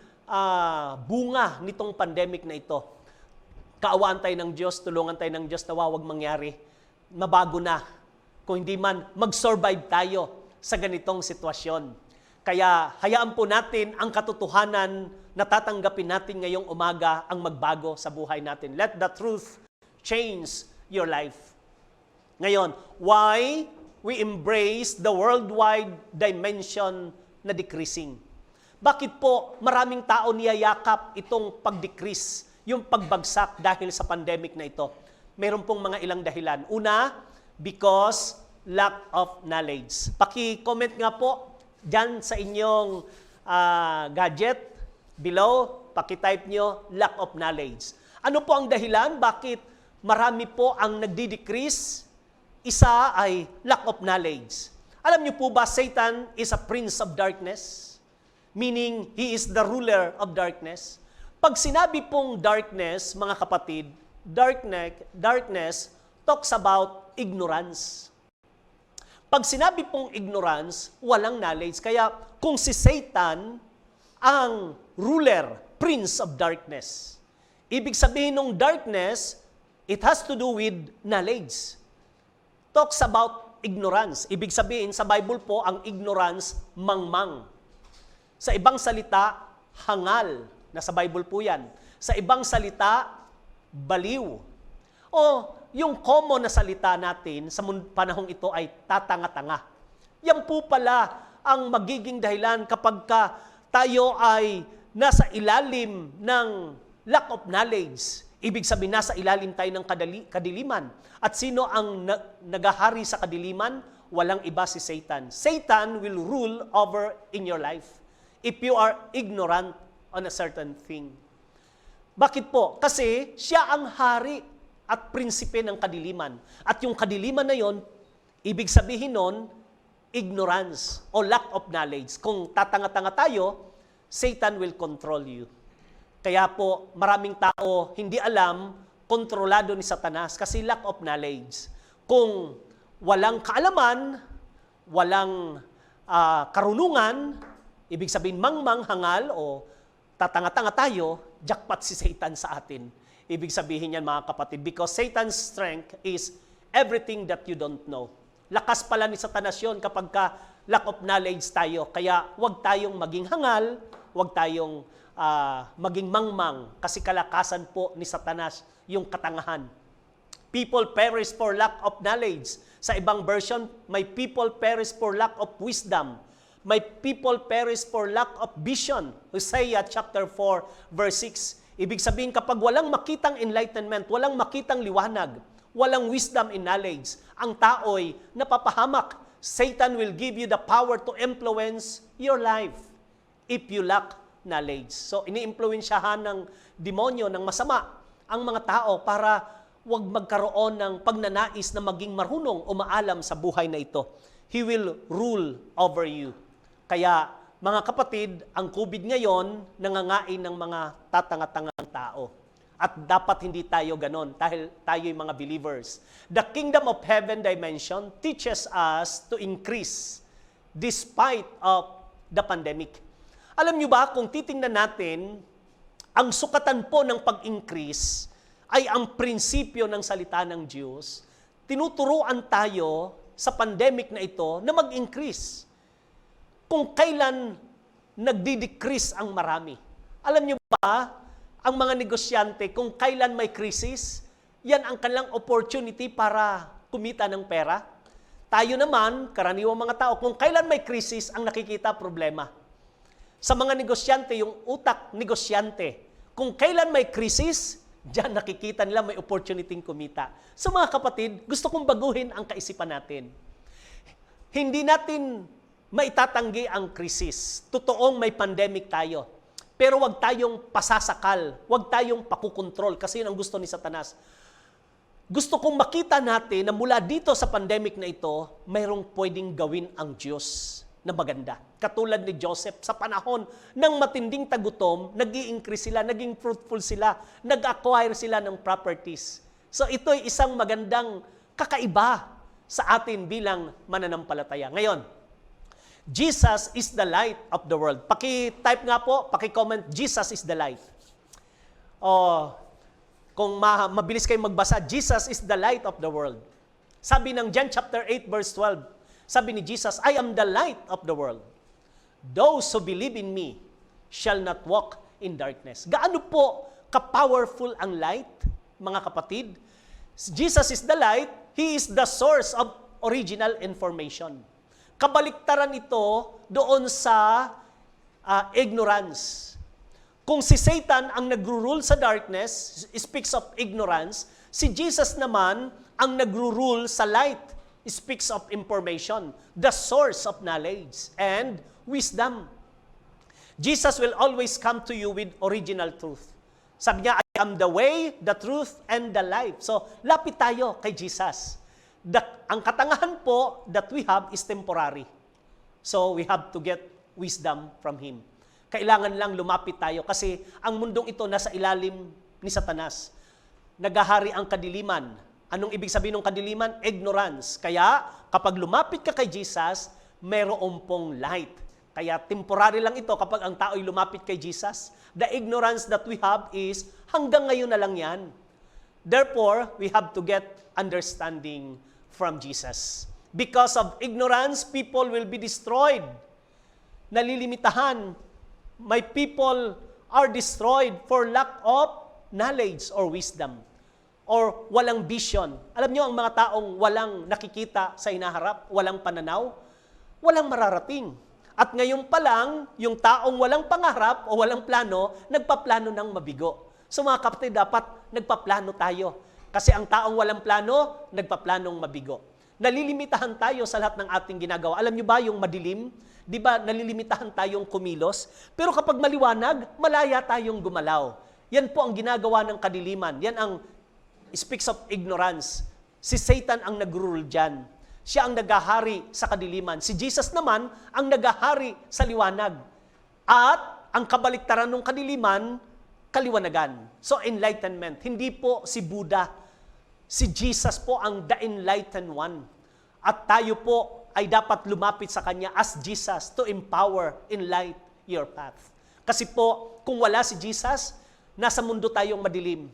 bunga nitong pandemic na ito. Kaawaan tayo ng Diyos, tulungan tayo ng Diyos na wag mangyari. Mabago na. Kung hindi man, mag-survive tayo sa ganitong sitwasyon. Kaya hayaan po natin ang katotohanan na tatanggapin natin ngayong umaga ang magbago sa buhay natin. Let the truth change your life. Ngayon, why we embrace the worldwide dimension na decreasing? Bakit po maraming tao niyayakap itong pag-decrease, yung pagbagsak dahil sa pandemic na ito? Meron pong mga ilang dahilan. Una, because lack of knowledge. Paki-comment nga po dyan sa inyong gadget below, paki-type nyo lack of knowledge. Ano po ang dahilan? Bakit marami po ang nagdi-decrease? Isa ay lack of knowledge. Alam niyo po ba, Satan is a prince of darkness? Meaning, he is the ruler of darkness. Pag sinabi pong darkness, mga kapatid, darkness talks about ignorance. Pag sinabi pong ignorance, walang knowledge. Kaya kung si Satan ang ruler, prince of darkness, ibig sabihin ng darkness, it has to do with knowledge. Talks about ignorance. Ibig sabihin, sa Bible po, ang ignorance, mangmang. Sa ibang salita, hangal. Nasa Bible po yan. Sa ibang salita, baliw. O yung common na salita natin sa panahong ito ay tatanga-tanga. Yan po pala ang magiging dahilan kapag tayo ay nasa ilalim ng lack of knowledge. Ibig sabihin, nasa ilalim tayo ng kadiliman. At sino ang nagahari sa kadiliman? Walang iba si Satan. Satan will rule over in your life if you are ignorant on a certain thing. Bakit po? Kasi siya ang hari at prinsipe ng kadiliman. At yung kadiliman na yon, ibig sabihin nun, ignorance o lack of knowledge. Kung tatanga-tanga tayo, Satan will control you. Kaya po, maraming tao hindi alam, kontrolado ni Satanas kasi lack of knowledge. Kung walang kaalaman, walang karunungan, ibig sabihin mangmang, hangal o tatanga-tanga tayo, jackpot si Satan sa atin. Ibig sabihin yan, mga kapatid, because Satan's strength is everything that you don't know. Lakas pala ni Satanas yun kapag lack of knowledge tayo. Kaya huwag tayong maging hangal, huwag tayong maging mangmang kasi kalakasan po ni Satanas yung katangahan. People perish for lack of knowledge. Sa ibang version, may people perish for lack of wisdom. May people perish for lack of vision. Hosea chapter 4, verse 6. Ibig sabihin, kapag walang makitang enlightenment, walang makitang liwanag, walang wisdom and knowledge, ang tao'y napapahamak. Satan will give you the power to influence your life if you lack knowledge. So, ini-impluwensyahan ng demonyo, ng masama, ang mga tao para wag magkaroon ng pagnanais na maging marunong o maalam sa buhay na ito. He will rule over you. Kaya, mga kapatid, ang COVID ngayon, nangangain ng mga tatanga-tangang tao. At dapat hindi tayo ganon dahil tayo'y mga believers. The kingdom of heaven dimension teaches us to increase despite of the pandemic. Alam nyo ba, kung titingnan natin, ang sukatan po ng pag-increase ay ang prinsipyo ng salita ng Diyos. Tinuturuan tayo sa pandemic na ito na mag-increase. Kung kailan nagdi-decrease ang marami. Alam nyo ba, ang mga negosyante, kung kailan may krisis, yan ang kanilang opportunity para kumita ng pera. Tayo naman, karaniwang mga tao, kung kailan may krisis, ang nakikita problema. Sa mga negosyante, yung utak negosyante, kung kailan may krisis, diyan nakikita nila may opportunity kumita. So mga kapatid, gusto kong baguhin ang kaisipan natin. Hindi natin maitatanggi ang krisis. Totoong may pandemic tayo. Pero wag tayong pasasakal, wag tayong pakukontrol kasi yun ang gusto ni Satanas. Gusto kong makita natin na mula dito sa pandemic na ito, mayroong pwedeng gawin ang Diyos na maganda. Katulad ni Joseph, sa panahon ng matinding tagutom, nag-i-increase sila, naging fruitful sila, nag-acquire sila ng properties. So ito'y isang magandang kakaiba sa atin bilang mananampalataya. Ngayon, Jesus is the light of the world. Paki-type nga po, paki-comment, Jesus is the light. Kung mabilis kayong magbasa, Jesus is the light of the world. Sabi ng John chapter 8 verse 12, sabi ni Jesus, I am the light of the world. Those who believe in me shall not walk in darkness. Gaano po ka-powerful ang light, mga kapatid? Jesus is the light, He is the source of original information. Kabaliktaran ito doon sa ignorance. Kung si Satan ang nagro-rule sa darkness, speaks of ignorance, si Jesus naman ang nagro-rule sa light, speaks of information, the source of knowledge and wisdom. Jesus will always come to you with original truth. Sabi niya, I am the way, the truth, and the life. So, lapit tayo kay Jesus. Ang katangahan po that we have is temporary. So, we have to get wisdom from Him. Kailangan lang lumapit tayo kasi ang mundong ito nasa ilalim ni Satanas. Nagahari ang kadiliman. Anong ibig sabihin ng kadiliman? Ignorance. Kaya, kapag lumapit ka kay Jesus, mayroon pong light. Kaya temporary lang ito kapag ang tao'y lumapit kay Jesus. The ignorance that we have is hanggang ngayon na lang yan. Therefore, we have to get understanding from Jesus. Because of ignorance, people will be destroyed. Nalilimitahan. My people are destroyed for lack of knowledge or wisdom. Or walang vision. Alam niyo, ang mga taong walang nakikita sa hinaharap, walang pananaw, walang mararating. At ngayon pa lang, yung taong walang pangarap o walang plano, nagpaplano ng mabigo. So mga kapatid, dapat nagpaplano tayo. Kasi ang taong walang plano, nagpaplanong mabigo. Nalilimitahan tayo sa lahat ng ating ginagawa. Alam niyo ba yung madilim? Di ba nalilimitahan tayong kumilos? Pero kapag maliwanag, malaya tayong gumalaw. Yan po ang ginagawa ng kadiliman. Yan ang speaks of ignorance. Si Satan ang nag-rule dyan. Siya ang nagahari sa kadiliman. Si Jesus naman ang nagahari sa liwanag. At ang kabaliktaran ng kadiliman, kaliwanagan. So enlightenment. Hindi po si Buddha. Si Jesus po ang the enlightened one. At tayo po ay dapat lumapit sa Kanya as Jesus to empower, enlight your path. Kasi po, kung wala si Jesus, nasa mundo tayong madilim.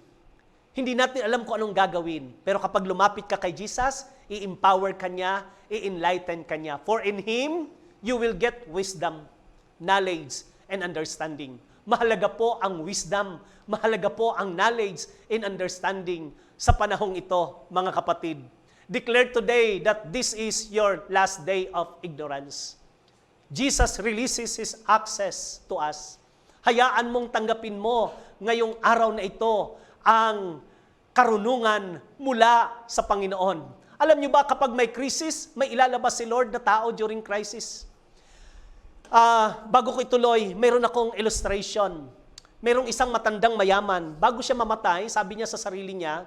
Hindi natin alam kung anong gagawin. Pero kapag lumapit ka kay Jesus, i-empower ka niya, i-enlighten ka niya. For in Him, you will get wisdom, knowledge, and understanding. Mahalaga po ang wisdom, mahalaga po ang knowledge and understanding sa panahong ito, mga kapatid. Declare today that this is your last day of ignorance. Jesus releases His access to us. Hayaan mong tanggapin mo ngayong araw na ito ang karunungan mula sa Panginoon. Alam niyo ba, kapag may crisis, may ilalabas si Lord na tao during crisis. Bago ko ituloy, mayroon akong illustration. Mayroong isang matandang mayaman. Bago siya mamatay, sabi niya sa sarili niya,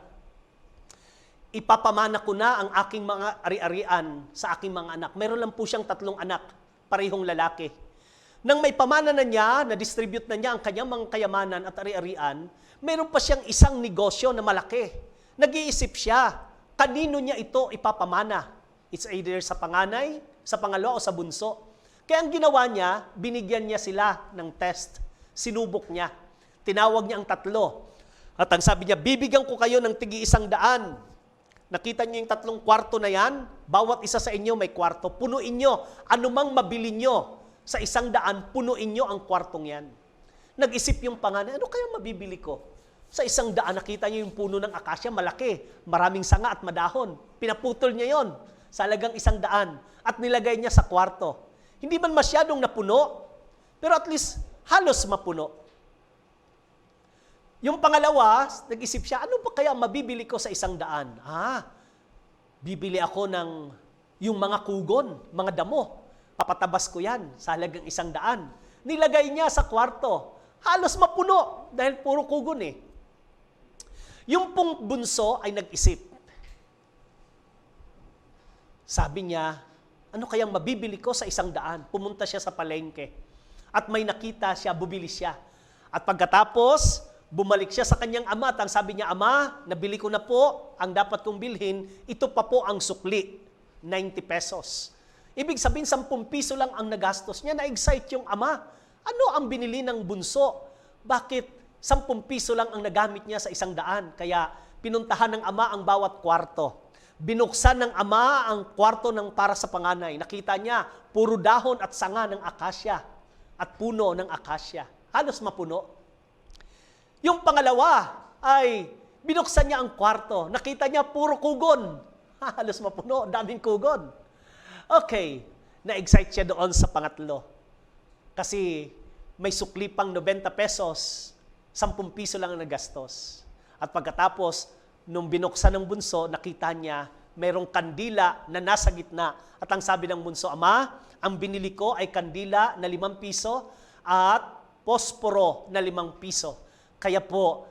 ipapamana ko na ang aking mga ari-arian sa aking mga anak. Meron lang po siyang 3 anak, parehong lalaki. Nang may pamana na niya, na-distribute na niya ang kanyang mga kayamanan at ari-arian, meron pa siyang isang negosyo na malaki. Nag-iisip siya, kanino niya ito ipapamana? It's either sa panganay, sa pangalawa o sa bunso. Kaya ang ginawa niya, binigyan niya sila ng test. Sinubok niya. Tinawag niya ang 3. At ang sabi niya, bibigyan ko kayo ng tig-100. Nakita niyo yung 3 kwarto na yan? Bawat isa sa inyo may kwarto. Punuin niyo. Anumang mabili niyo sa 100, punuin niyo ang kwartong yan. Nag-isip yung panganay, ano kaya mabibili ko? Sa 100, nakita niyo yung puno ng akasya, malaki. Maraming sanga at madahon. Pinaputol niya yon sa halagang 100 at nilagay niya sa kwarto. Hindi man masyadong napuno, pero at least halos mapuno. Yung pangalawa, nag-isip siya, ano ba kaya mabibili ko sa 100? Bibili ako ng yung mga kugon, mga damo. Papatabas ko yan sa halagang 100. Nilagay niya sa kwarto. Halos mapuno dahil puro kugon eh. Yung pong bunso ay nag-isip. Sabi niya, ano kayang mabibili ko sa 100? Pumunta siya sa palengke. At may nakita siya, bumili siya. At pagkatapos, bumalik siya sa kanyang ama at ang sabi niya, Ama, nabili ko na po ang dapat kong bilhin. Ito pa po ang sukli, 90 pesos. Ibig sabihin, 10 piso lang ang nagastos niya. Na-excite yung ama. Ano ang binili ng bunso? Bakit 10 piso lang ang nagamit niya sa 100? Kaya pinuntahan ng ama ang bawat kwarto. Binuksan ng ama ang kwarto ng para sa panganay. Nakita niya, puro dahon at sanga ng akasya at puno ng akasya. Halos mapuno. Yung pangalawa ay binuksan niya ang kwarto. Nakita niya, puro kugon. Halos mapuno, daming kugon. Okay, na-excite siya doon sa pangatlo. Kasi may sukli pang 90 pesos, 10 piso lang ang nagastos. At pagkatapos, nung binuksan ng bunso, nakita niya mayroong kandila na nasa gitna. At ang sabi ng bunso, Ama, ang binili ko ay kandila na 5 piso at posporo na 5 piso. Kaya po,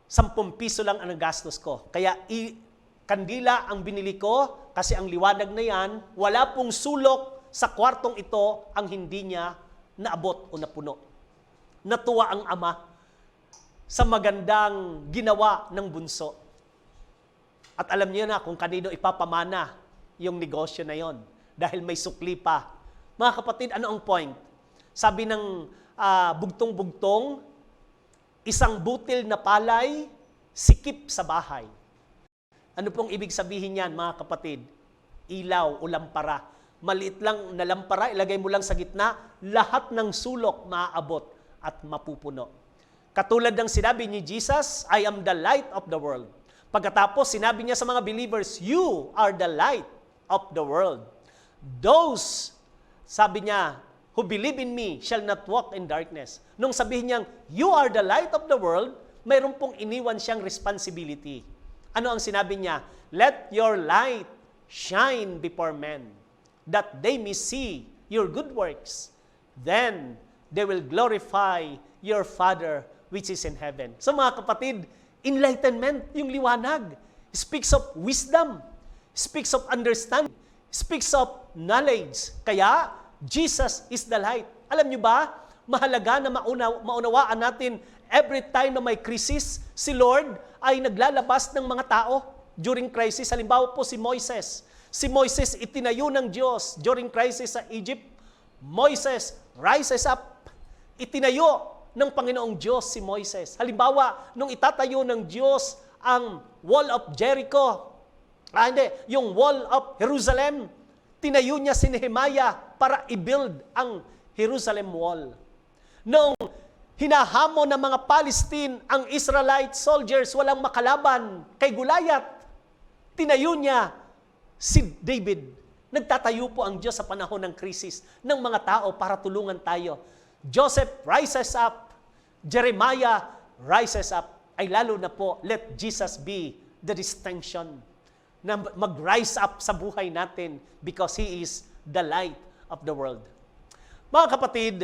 10 piso lang ang nagastos ko. Kaya kandila ang binili ko kasi ang liwanag na yan, wala pong sulok sa kwartong ito ang hindi niya naabot o napuno. Natuwa ang ama sa magandang ginawa ng bunso. At alam niyo na kung kanino ipapamana yung negosyo na yon dahil may sukli pa. Mga kapatid, ano ang point? Sabi ng bugtong-bugtong, isang butil na palay, sikip sa bahay. Ano pong ibig sabihin yan, mga kapatid? Ilaw o lampara. Maliit lang na lampara, ilagay mo lang sa gitna, lahat ng sulok maaabot at mapupuno. Katulad ng sinabi ni Jesus, I am the light of the world. Pagkatapos, sinabi niya sa mga believers, you are the light of the world. Those, sabi niya, who believe in me shall not walk in darkness. Nung sabihin niyang, you are the light of the world, mayroon pong iniwan siyang responsibility. Ano ang sinabi niya? Let your light shine before men, that they may see your good works. Then they will glorify your Father which is in heaven. So mga kapatid, enlightenment, yung liwanag, speaks of wisdom, speaks of understanding, speaks of knowledge. Kaya, Jesus is the light. Alam niyo ba, mahalaga na maunawaan natin every time na may crisis, si Lord ay naglalabas ng mga tao during crisis. Halimbawa po si Moises. Si Moises itinayo ng Diyos during crisis sa Egypt. Moises rises up. Itinayo ng Panginoong Diyos si Moises. Halimbawa, nung itatayo ng Diyos ang Wall of Jericho, yung Wall of Jerusalem, tinayo niya si Nehemiah para i-build ang Jerusalem Wall. Noong hinahamon ng mga Palestine ang Israelite soldiers, walang makalaban kay Goliath, tinayo niya si David. Nagtatayo po ang Diyos sa panahon ng krisis ng mga tao para tulungan tayo. Joseph rises up, Jeremiah rises up, ay lalo na po, let Jesus be the distinction na mag-rise up sa buhay natin because He is the light of the world. Mga kapatid,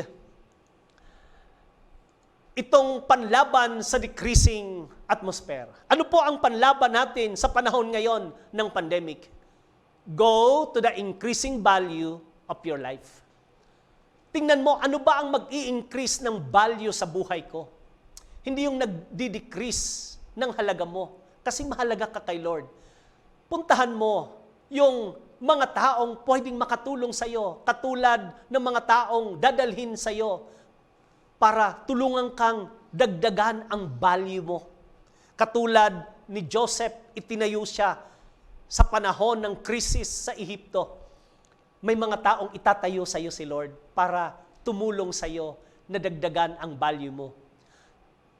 itong panlaban sa decreasing atmosphere. Ano po ang panlaban natin sa panahon ngayon ng pandemic? Go to the increasing value of your life. Tingnan mo, ano ba ang mag-i-increase ng value sa buhay ko? Hindi yung nagdi-decrease ng halaga mo. Kasi mahalaga ka kay Lord. Puntahan mo yung mga taong pwedeng makatulong sa iyo, katulad ng mga taong dadalhin sa iyo para tulungan kang dagdagan ang value mo. Katulad ni Joseph, itinayo siya sa panahon ng krisis sa Ehipto. May mga taong itatayo sa iyo si Lord para tumulong sa iyo na dagdagan ang value mo.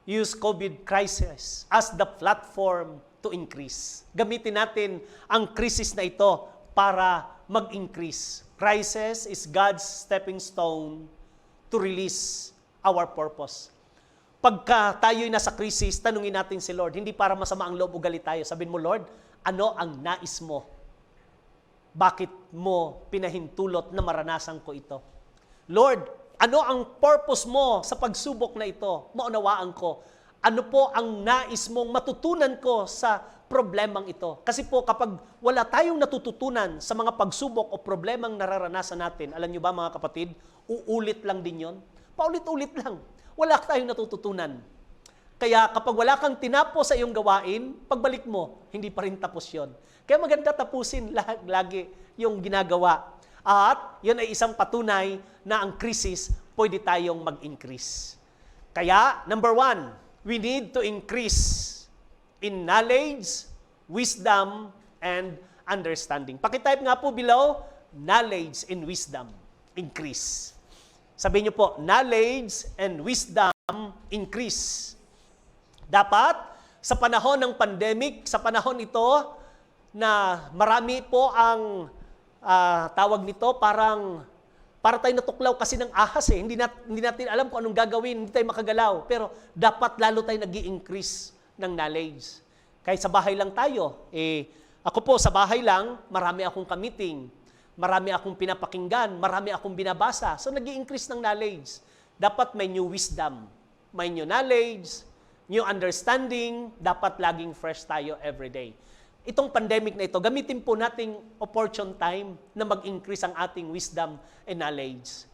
Use COVID crisis as the platform to increase. Gamitin natin ang krisis na ito para mag-increase. Crisis is God's stepping stone to release our purpose. Pagka tayo'y nasa krisis, tanungin natin si Lord, hindi para masama ang loob o galit tayo. Sabihin mo, Lord, ano ang nais mo? Bakit mo pinahintulot na maranasan ko ito? Lord, ano ang purpose mo sa pagsubok na ito? Maunawaan ko. Ano po ang nais mong matutunan ko sa problemang ito? Kasi po kapag wala tayong natututunan sa mga pagsubok o problemang nararanasan natin, alam nyo ba mga kapatid, uulit lang din yon. Paulit-ulit lang. Wala tayong natututunan. Kaya kapag wala kang tinapos sa iyong gawain, pagbalik mo, hindi pa rin tapos yon. Kaya maganda tapusin lagi yung ginagawa. At yun ay isang patunay na ang krisis, pwede tayong mag-increase. Kaya, number 1, we need to increase in knowledge, wisdom, and understanding. Pakitype nga po below, knowledge and wisdom, increase. Sabihin niyo po, knowledge and wisdom, increase. Dapat, sa panahon ng pandemic, sa panahon ito, na marami po ang tawag nito, para tayo natuklaw kasi ng ahas eh. Hindi natin alam kung anong gagawin, hindi tayo makagalaw. Pero dapat lalo tayo nag-i-increase ng knowledge. Kahit sa bahay lang tayo, ako po sa bahay lang, marami akong ka-meeting, marami akong pinapakinggan, marami akong binabasa. So nag-i-increase ng knowledge. Dapat may new wisdom, may new knowledge, new understanding, dapat laging fresh tayo every day. Itong pandemic na ito, gamitin po nating opportune time na mag-increase ang ating wisdom and knowledge.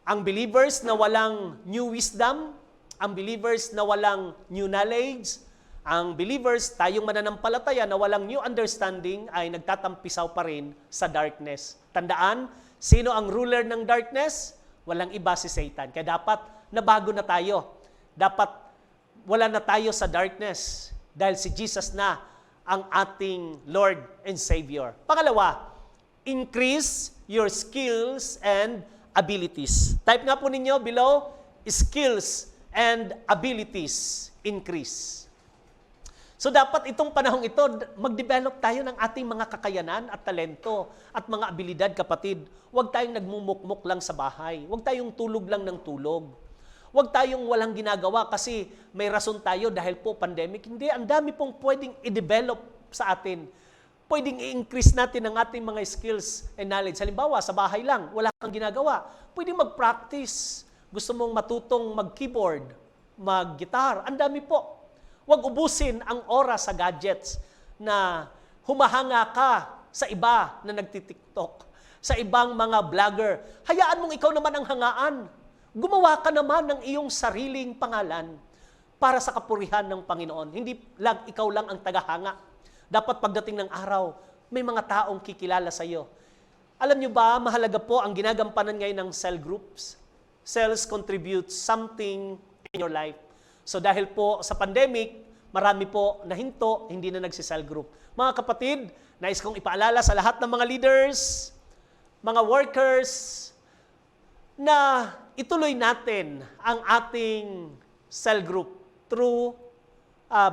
Ang believers na walang new wisdom, ang believers na walang new knowledge, ang believers, tayong mananampalataya na walang new understanding ay nagtatampisaw pa rin sa darkness. Tandaan, sino ang ruler ng darkness? Walang iba si Satan. Kaya dapat nabago na tayo. Dapat wala na tayo sa darkness dahil si Jesus na ang ating Lord and Savior. Pangalawa, increase your skills and abilities. Type nga po ninyo below, skills and abilities increase. So dapat itong panahong ito, mag-develop tayo ng ating mga kakayanan at talento at mga abilidad, kapatid. Huwag tayong nagmumukmuk lang sa bahay. Huwag tayong tulog lang ng tulog. Huwag tayong walang ginagawa kasi may rason tayo dahil po pandemic. Hindi, ang dami pong pwedeng i-develop sa atin. Pwedeng i-increase natin ang ating mga skills and knowledge. Halimbawa, sa bahay lang, wala kang ginagawa. Pwedeng mag-practice. Gusto mong matutong mag-keyboard, mag-gitar. Ang dami po. Huwag ubusin ang oras sa gadgets na humahanga ka sa iba na nagtitiktok, sa ibang mga vlogger. Hayaan mong ikaw naman ang hangaan. Gumawa ka naman ng iyong sariling pangalan para sa kapurihan ng Panginoon. Hindi lang ikaw lang ang tagahanga. Dapat pagdating ng araw, may mga taong kikilala sa iyo. Alam niyo ba, mahalaga po ang ginagampanan ngayon ng cell groups. Cells contribute something in your life. So dahil po sa pandemic, marami po nahinto, hindi na nagsi-cell group. Mga kapatid, nais kong ipaalala sa lahat ng mga leaders, mga workers, na ituloy natin ang ating cell group through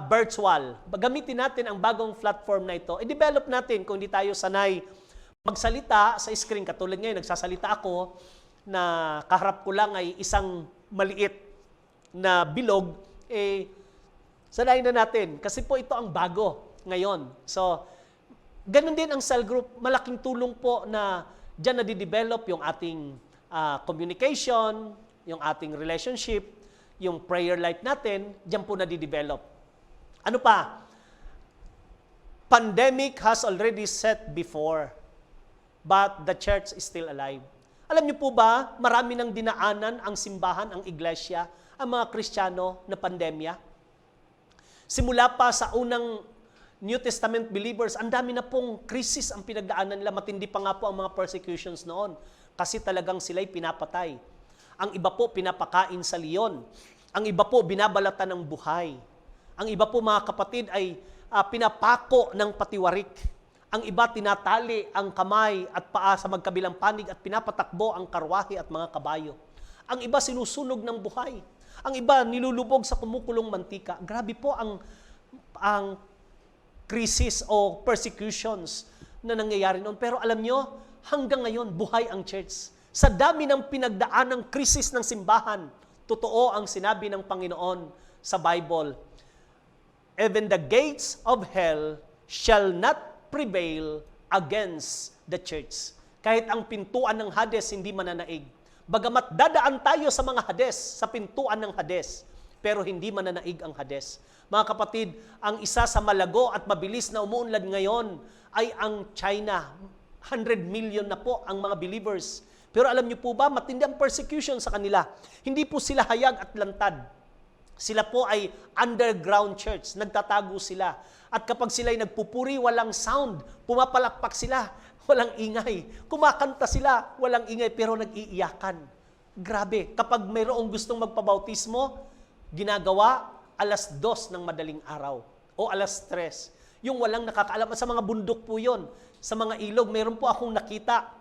virtual. Gamitin natin ang bagong platform na ito. I-develop natin kung hindi tayo sanay magsalita sa screen. Katulad ngayon, nagsasalita ako na kaharap ko lang ay isang maliit na bilog, sanayin na natin. Kasi po ito ang bago ngayon. So, ganun din ang cell group. Malaking tulong po na dyan nadidevelop yung ating communication, yung ating relationship, yung prayer life natin, dyan po nadidevelop. Ano pa? Pandemic has already set before, but the church is still alive. Alam niyo po ba, marami nang dinaanan ang simbahan, ang iglesia, ang mga Kristiyano na pandemya. Simula pa sa unang New Testament believers, ang dami na pong krisis ang pinagdaanan nila. Matindi pa nga po ang mga persecutions noon kasi talagang sila'y pinapatay. Ang iba po pinapakain sa leon. Ang iba po binabalatan ng buhay. Ang iba po mga kapatid ay pinapako ng patiwarik. Ang iba tinatali ang kamay at paa sa magkabilang panig at pinapatakbo ang karwahe at mga kabayo. Ang iba sinusunog ng buhay. Ang iba nilulubog sa kumukulong mantika. Grabe po ang crisis o persecutions na nangyayari noon. Pero alam nyo, hanggang ngayon, buhay ang church. Sa dami ng pinagdaan ng krisis ng simbahan, totoo ang sinabi ng Panginoon sa Bible. Even the gates of hell shall not prevail against the church. Kahit ang pintuan ng Hades hindi mananaig. Bagamat dadaan tayo sa mga Hades, sa pintuan ng Hades, pero hindi mananaig ang Hades. Mga kapatid, ang isa sa malago at mabilis na umuunlad ngayon ay ang China. 100 million na po ang mga believers. Pero alam niyo po ba, matindi ang persecution sa kanila. Hindi po sila hayag at lantad. Sila po ay underground church. Nagtatago sila. At kapag sila'y nagpupuri, walang sound. Pumapalakpak sila, walang ingay. Kumakanta sila, walang ingay, pero nag-iiyakan. Grabe. Kapag mayroong gustong magpabautismo, ginagawa 2:00 ng madaling araw o 3:00. Yung walang nakakaalam. Sa mga bundok po yon, sa mga ilog, mayroon po akong nakita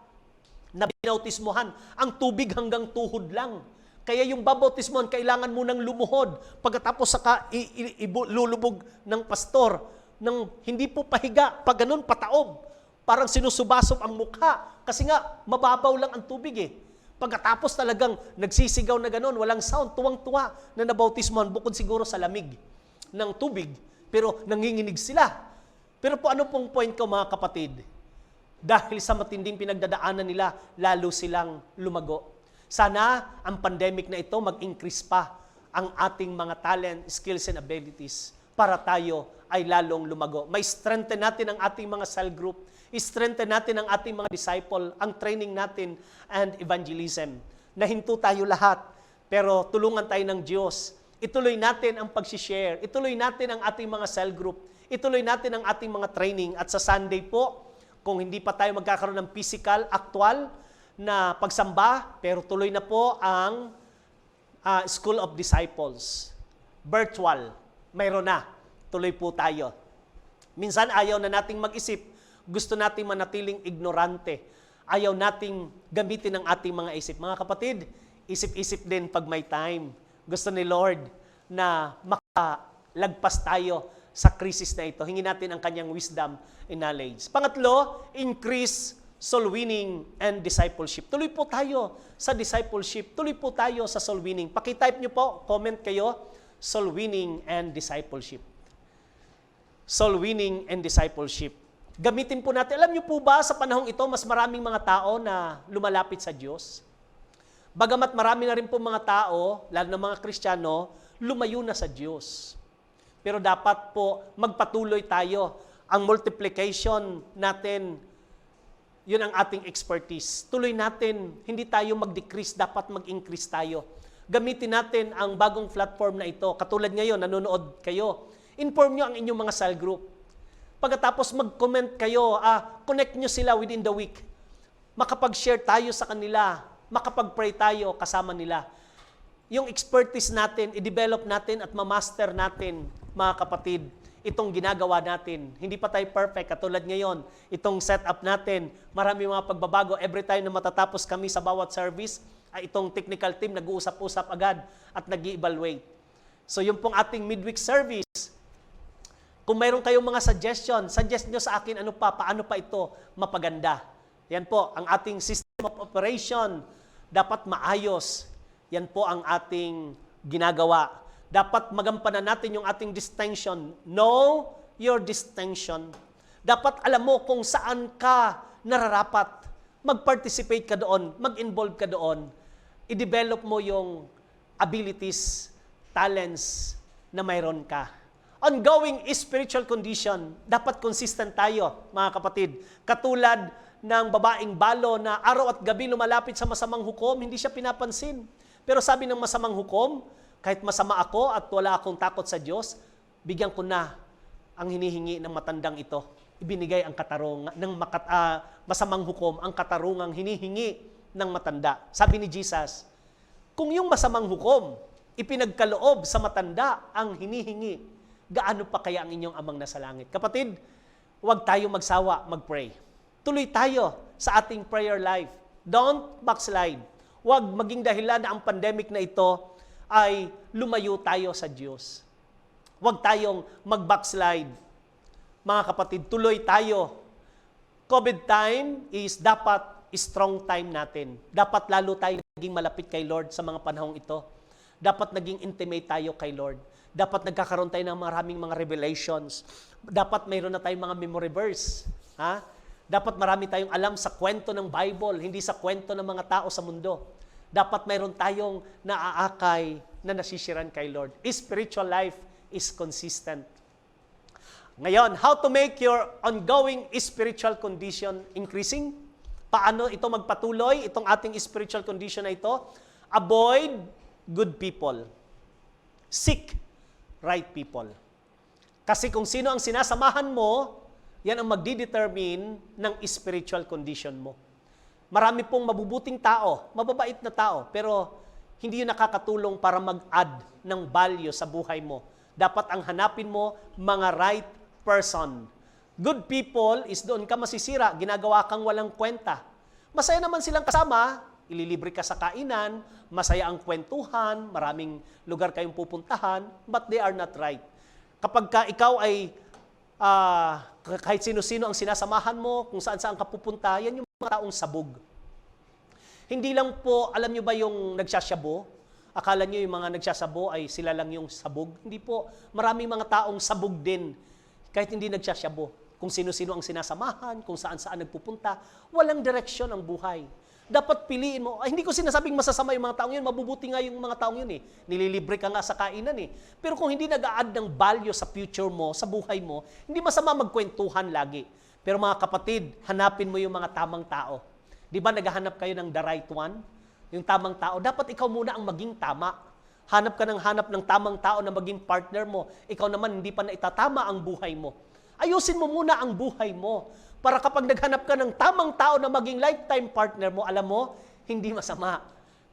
na binautismohan. Ang tubig hanggang tuhod lang. Kaya yung babautismohan, kailangan mo nang lumuhod. Pagkatapos saka ilulubog ng pastor, ng hindi po pahiga, pag ganun pataob. Parang sinusubasop ang mukha. Kasi nga, mababaw lang ang tubig eh. Pagkatapos talagang nagsisigaw na ganun, walang sound, tuwang-tuwa na nabautismohan, bukod siguro sa lamig ng tubig. Pero nanginginig sila. Pero po ano pong point ko mga kapatid? Dahil sa matinding pinagdadaanan nila, lalo silang lumago. Sana ang pandemic na ito mag-increase pa ang ating mga talent, skills, and abilities para tayo ay lalong lumago. May strengthen natin ang ating mga cell group, strengthen natin ang ating mga disciple, ang training natin, and evangelism. Nahinto tayo lahat, pero tulungan tayo ng Diyos. Ituloy natin ang pag-share, ituloy natin ang ating mga cell group, ituloy natin ang ating mga training. At sa Sunday po, kung hindi pa tayo magkakaroon ng physical, actual, na pagsamba, pero tuloy na po ang School of Disciples. Virtual. Mayroon na. Tuloy po tayo. Minsan ayaw na nating mag-isip. Gusto nating manatiling ignorante. Ayaw nating gamitin ang ating mga isip. Mga kapatid, isip-isip din pag may time. Gusto ni Lord na makalagpas tayo sa krisis na ito. Hingin natin ang kanyang wisdom and knowledge. Pangatlo, increase soul winning and discipleship. Tuloy po tayo sa discipleship. Tuloy po tayo sa soul winning. Paki-type nyo po, comment kayo, soul winning and discipleship. Soul winning and discipleship. Gamitin po natin. Alam nyo po ba, sa panahong ito, mas maraming mga tao na lumalapit sa Diyos? Bagamat marami na rin po mga tao, lalo na mga Kristiyano, lumayo na sa Diyos. Pero dapat po magpatuloy tayo. Ang multiplication natin, yun ang ating expertise. Tuloy natin, hindi tayo mag-decrease, dapat mag-increase tayo. Gamitin natin ang bagong platform na ito. Katulad ngayon, nanonood kayo. Inform nyo ang inyong mga cell group. Pagkatapos mag-comment kayo, connect nyo sila within the week. Makapag-share tayo sa kanila, makapag-pray tayo kasama nila. Yung expertise natin, i-develop natin at ma-master natin, mga kapatid, itong ginagawa natin. Hindi pa tayo perfect. Katulad ngayon, itong setup natin, marami mga pagbabago. Every time na matatapos kami sa bawat service, itong technical team nag-uusap-usap agad at nag-evaluate. So yung pong ating midweek service, kung mayroon kayong mga suggest nyo sa akin paano pa ito mapaganda. Yan po, ang ating system of operation dapat maayos. Yan po ang ating ginagawa. Dapat magampanan natin yung ating distinction. Know your distinction. Dapat alam mo kung saan ka nararapat. Mag-participate ka doon, mag-involve ka doon. I-develop mo yung abilities, talents na mayroon ka. Ongoing spiritual condition, dapat consistent tayo, mga kapatid. Katulad ng babaeng balo na araw at gabi lumalapit sa masamang hukom, hindi siya pinapansin. Pero sabi ng masamang hukom, kahit masama ako at wala akong takot sa Diyos, bigyan ko na ang hinihingi ng matandang ito. Ibinigay ang katarungan ng masamang hukom, ang katarungang hinihingi ng matanda. Sabi ni Jesus, kung yung masamang hukom, ipinagkaloob sa matanda ang hinihingi, gaano pa kaya ang inyong amang nasa langit? Kapatid, huwag tayo magsawa, mag-pray. Tuloy tayo sa ating prayer life. Don't backslide. Huwag maging dahilan na ang pandemic na ito ay lumayo tayo sa Diyos. Huwag tayong mag-backslide. Mga kapatid, tuloy tayo. COVID time is dapat strong time natin. Dapat lalo tayo naging malapit kay Lord sa mga panahong ito. Dapat naging intimate tayo kay Lord. Dapat nagkakaroon tayo ng maraming mga revelations. Dapat mayroon na tayong mga memory verse. Ha? Dapat marami tayong alam sa kwento ng Bible, hindi sa kwento ng mga tao sa mundo. Dapat mayroon tayong naaakay na nasisiran kay Lord. Spiritual life is consistent. Ngayon, how to make your ongoing spiritual condition increasing? Paano ito magpatuloy, itong ating spiritual condition na ito? Avoid good people. Seek right people. Kasi kung sino ang sinasamahan mo, yan ang magdidetermine ng spiritual condition mo. Marami pong mabubuting tao, mababait na tao, pero hindi yun nakakatulong para mag-add ng value sa buhay mo. Dapat ang hanapin mo, mga right person. Good people is doon ka masisira, ginagawa kang walang kwenta. Masaya naman silang kasama, ililibre ka sa kainan, masaya ang kwentuhan, maraming lugar kayong pupuntahan, but they are not right. Kapag ka ikaw ay kahit sino-sino ang sinasamahan mo, kung saan-saan ka pupunta, yan yung mga taong sabog. Hindi lang po, alam nyo ba yung nagsasyabo? Akala nyo yung mga nagsasabo ay sila lang yung sabog? Hindi po. Maraming mga taong sabog din, kahit hindi nagsasyabo. Kung sino-sino ang sinasamahan, kung saan-saan nagpupunta, walang direksyon ang buhay. Dapat piliin mo. Ay, hindi ko sinasabing masasama yung mga taong yun. Mabubuti nga yung mga taong yun eh. Nililibre ka nga sa kainan eh. Pero kung hindi nag-a-add ng value sa future mo, sa buhay mo, hindi masama magkwentuhan lagi. Pero mga kapatid, hanapin mo yung mga tamang tao. Di ba naghahanap kayo ng the right one? Yung tamang tao. Dapat ikaw muna ang maging tama. Hanap ka ng tamang tao na maging partner mo. Ikaw naman hindi pa na itatama ang buhay mo. Ayusin mo muna ang buhay mo. Para kapag naghanap ka ng tamang tao na maging lifetime partner mo, alam mo, hindi masama.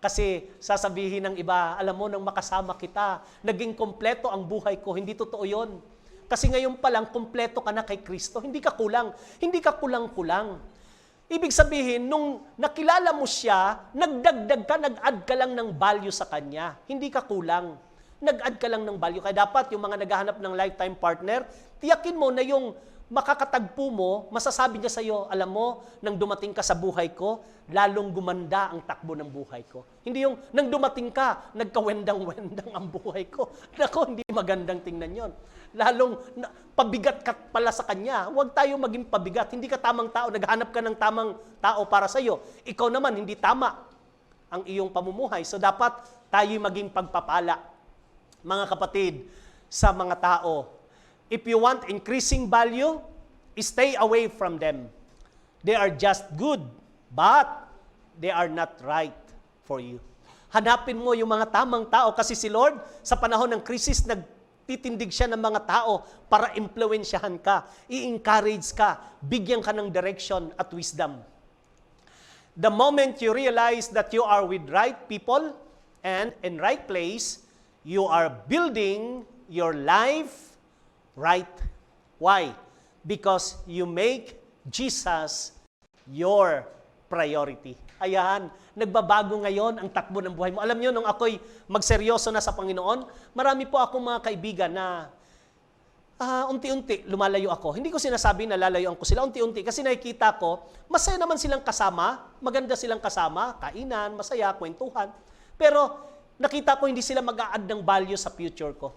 Kasi sasabihin ng iba, alam mo, nang makasama kita, naging kompleto ang buhay ko. Hindi totoo yun. Kasi ngayon pa lang, kompleto ka na kay Kristo. Hindi ka kulang. Hindi ka kulang-kulang. Ibig sabihin, nung nakilala mo siya, nagdagdag ka, nag-add ka lang ng value sa kanya. Hindi ka kulang. Nag-add ka lang ng value. Kaya dapat yung mga naghahanap ng lifetime partner, tiyakin mo na yung makakatagpo mo, masasabi niya sa iyo, alam mo, nang dumating ka sa buhay ko, lalong gumanda ang takbo ng buhay ko. Hindi yung, nang dumating ka, nagkawendang-wendang ang buhay ko. Nako, hindi magandang tingnan yon. Lalong pabigat ka pala sa kanya. Huwag tayo maging pabigat. Hindi ka tamang tao. Naghanap ka ng tamang tao para sa iyo. Ikaw naman, hindi tama ang iyong pamumuhay. So dapat tayo maging pagpapala. Mga kapatid, sa mga tao, if you want increasing value, stay away from them. They are just good, but they are not right for you. Hanapin mo yung mga tamang tao kasi si Lord, sa panahon ng krisis, nagtitindig siya ng mga tao para impluwensyahan ka, i-encourage ka, bigyan ka ng direction at wisdom. The moment you realize that you are with right people and in right place, you are building your life right. Why? Because you make Jesus your priority. Ayan, nagbabago ngayon ang takbo ng buhay mo. Alam niyo, nung ako'y magseryoso na sa Panginoon, marami po akong mga kaibigan na unti-unti lumalayo ako. Hindi ko sinasabi na lalayuan ko sila, unti-unti. Kasi nakikita ko, masaya naman silang kasama, maganda silang kasama, kainan, masaya, kwentuhan. Pero nakita ko hindi sila mag-a-add ng value sa future ko.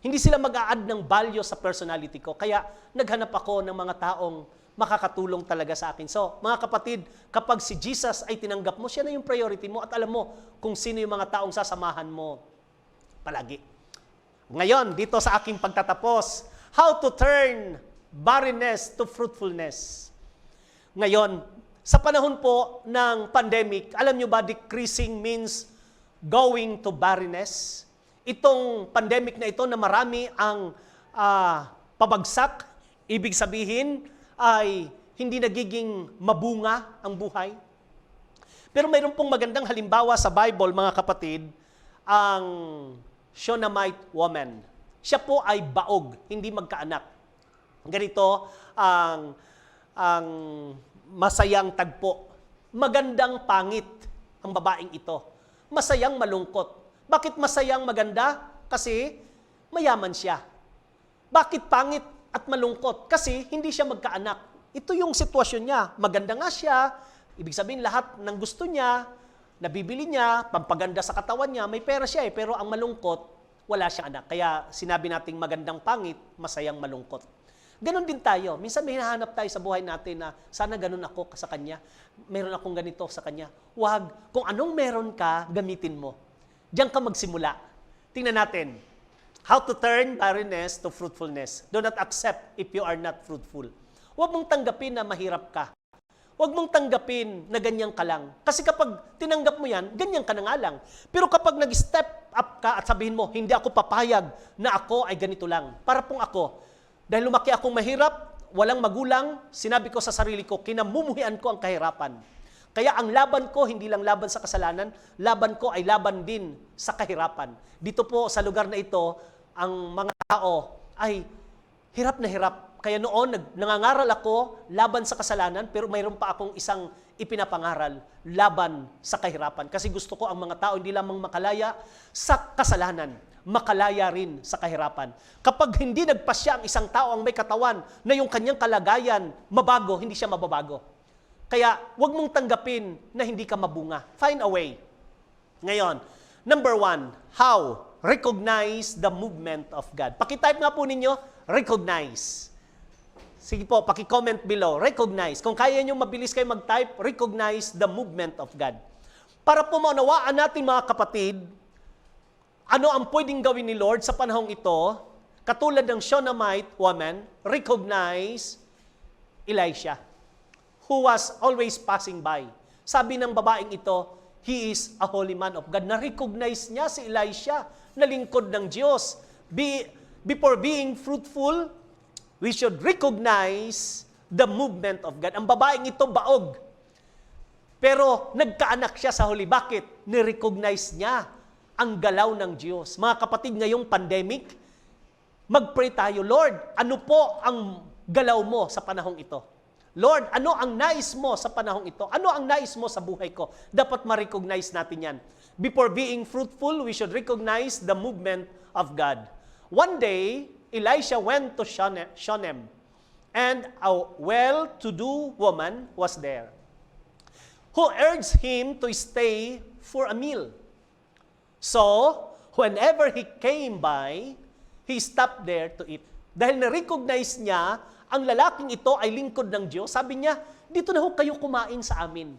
Hindi sila mag-a-add ng value sa personality ko. Kaya naghanap ako ng mga taong makakatulong talaga sa akin. So, mga kapatid, kapag si Jesus ay tinanggap mo, siya na yung priority mo at alam mo kung sino yung mga taong sasamahan mo palagi. Ngayon, dito sa aking pagtatapos, how to turn barrenness to fruitfulness. Ngayon, sa panahon po ng pandemic, alam nyo ba decreasing means going to barrenness? Itong pandemic na ito na marami ang pabagsak, ibig sabihin ay hindi nagiging mabunga ang buhay. Pero mayroon pong magandang halimbawa sa Bible, mga kapatid, ang Shunammite woman. Siya po ay baog, hindi magkaanak. Ganito ang masayang tagpo. Magandang pangit ang babaeng ito. Masayang malungkot. Bakit masayang maganda? Kasi mayaman siya. Bakit pangit at malungkot? Kasi hindi siya magkaanak. Ito yung sitwasyon niya. Maganda nga siya. Ibig sabihin lahat ng gusto niya, nabibili niya, pampaganda sa katawan niya, may pera siya pero ang malungkot, wala siyang anak. Kaya sinabi nating magandang pangit, masayang malungkot. Ganon din tayo. Minsan may hinahanap tayo sa buhay natin na sana ganon ako sa kanya. Meron akong ganito sa kanya. Huwag. Kung anong meron ka, gamitin mo. Diyan ka magsimula. Tingnan natin. How to turn barrenness to fruitfulness. Do not accept if you are not fruitful. Huwag mong tanggapin na mahirap ka. Huwag mong tanggapin na ganyan ka lang. Kasi kapag tinanggap mo yan, ganyan ka na nga lang. Pero kapag nag-step up ka at sabihin mo, hindi ako papayag na ako ay ganito lang. Para pong ako, dahil lumaki akong mahirap, walang magulang, sinabi ko sa sarili ko, kinamumuhian ko ang kahirapan. Kaya ang laban ko, hindi lang laban sa kasalanan, laban ko ay laban din sa kahirapan. Dito po sa lugar na ito, ang mga tao ay hirap na hirap. Kaya noon, nangangaral ako laban sa kasalanan, pero mayroon pa akong isang ipinapangaral, laban sa kahirapan. Kasi gusto ko ang mga tao hindi lamang makalaya sa kasalanan, makalaya rin sa kahirapan. Kapag hindi nagpasya ang isang tao ang may katawan na yung kanyang kalagayan mabago, hindi siya mababago. Kaya huwag mong tanggapin na hindi ka mabunga. Find a way. Ngayon, number 1, how? Recognize the movement of God. Pakitype nga po ninyo, recognize. Sige po, paki-comment below. Recognize. Kung kaya nyo mabilis kayo mag-type, recognize the movement of God. Para po maunawaan natin mga kapatid, ano ang pwedeng gawin ni Lord sa panahong ito, katulad ng Shunammite woman, recognize Elisha, who was always passing by. Sabi ng babaeng ito, he is a holy man of God. Na-recognize niya si Elisha na lingkod ng Diyos. Before being fruitful, we should recognize the movement of God. Ang babaeng ito baog. Pero nagkaanak siya sa huli. Bakit? Ni-recognize niya ang galaw ng Diyos. Mga kapatid, ngayong pandemic, mag-pray tayo, Lord, ano po ang galaw mo sa panahong ito? Lord, ano ang nais mo sa panahong ito? Ano ang nais mo sa buhay ko? Dapat ma-recognize natin yan. Before being fruitful, we should recognize the movement of God. One day, Elisha went to Shunem, and a well-to-do woman was there, who urged him to stay for a meal. So, whenever he came by, he stopped there to eat. Dahil na-recognize niya, ang lalaking ito ay lingkod ng Diyos, sabi niya, dito na ho kayo kumain sa amin.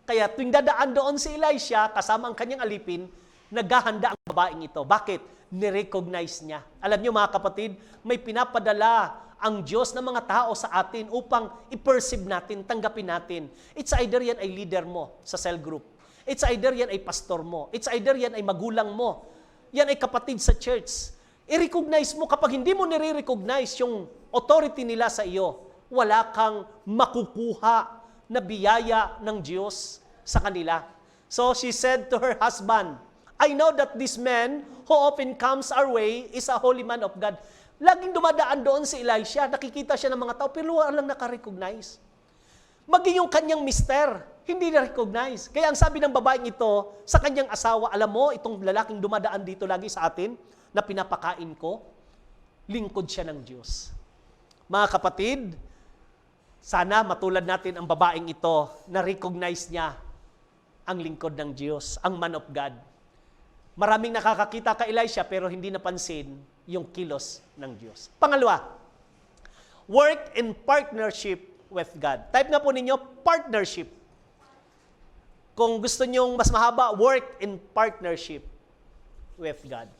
Kaya tuwing dadaan doon si Elisha, kasama ang kanyang alipin, naghahanda ang babaeng ito. Bakit? Ni-recognize niya. Alam niyo mga kapatid, may pinapadala ang Diyos ng mga tao sa atin upang i-perceive natin, tanggapin natin. It's either yan ay leader mo sa cell group. It's either yan ay pastor mo. It's either yan ay magulang mo. Yan ay kapatid sa church. I-recognize mo. Kapag hindi mo nire-recognize yung authority nila sa iyo, wala kang makukuha na biyaya ng Diyos sa kanila. So she said to her husband, I know that this man who often comes our way is a holy man of God. Laging dumadaan doon si Elisha, nakikita siya ng mga tao, pero walang nakarecognize. Maging yung kanyang mister, Hindi na-recognize. Kaya ang sabi ng babaeng ito sa kanyang asawa, alam mo, itong lalaking dumadaan dito lagi sa atin na pinapakain ko, lingkod siya ng Diyos. Mga kapatid, sana matulad natin ang babaeng ito na recognize niya ang lingkod ng Diyos, ang man of God. Maraming nakakakita kay Elisha pero hindi napansin yung kilos ng Diyos. Pangalawa, work in partnership with God. Type nga po ninyo, partnership. Kung gusto nyong mas mahaba, work in partnership with God.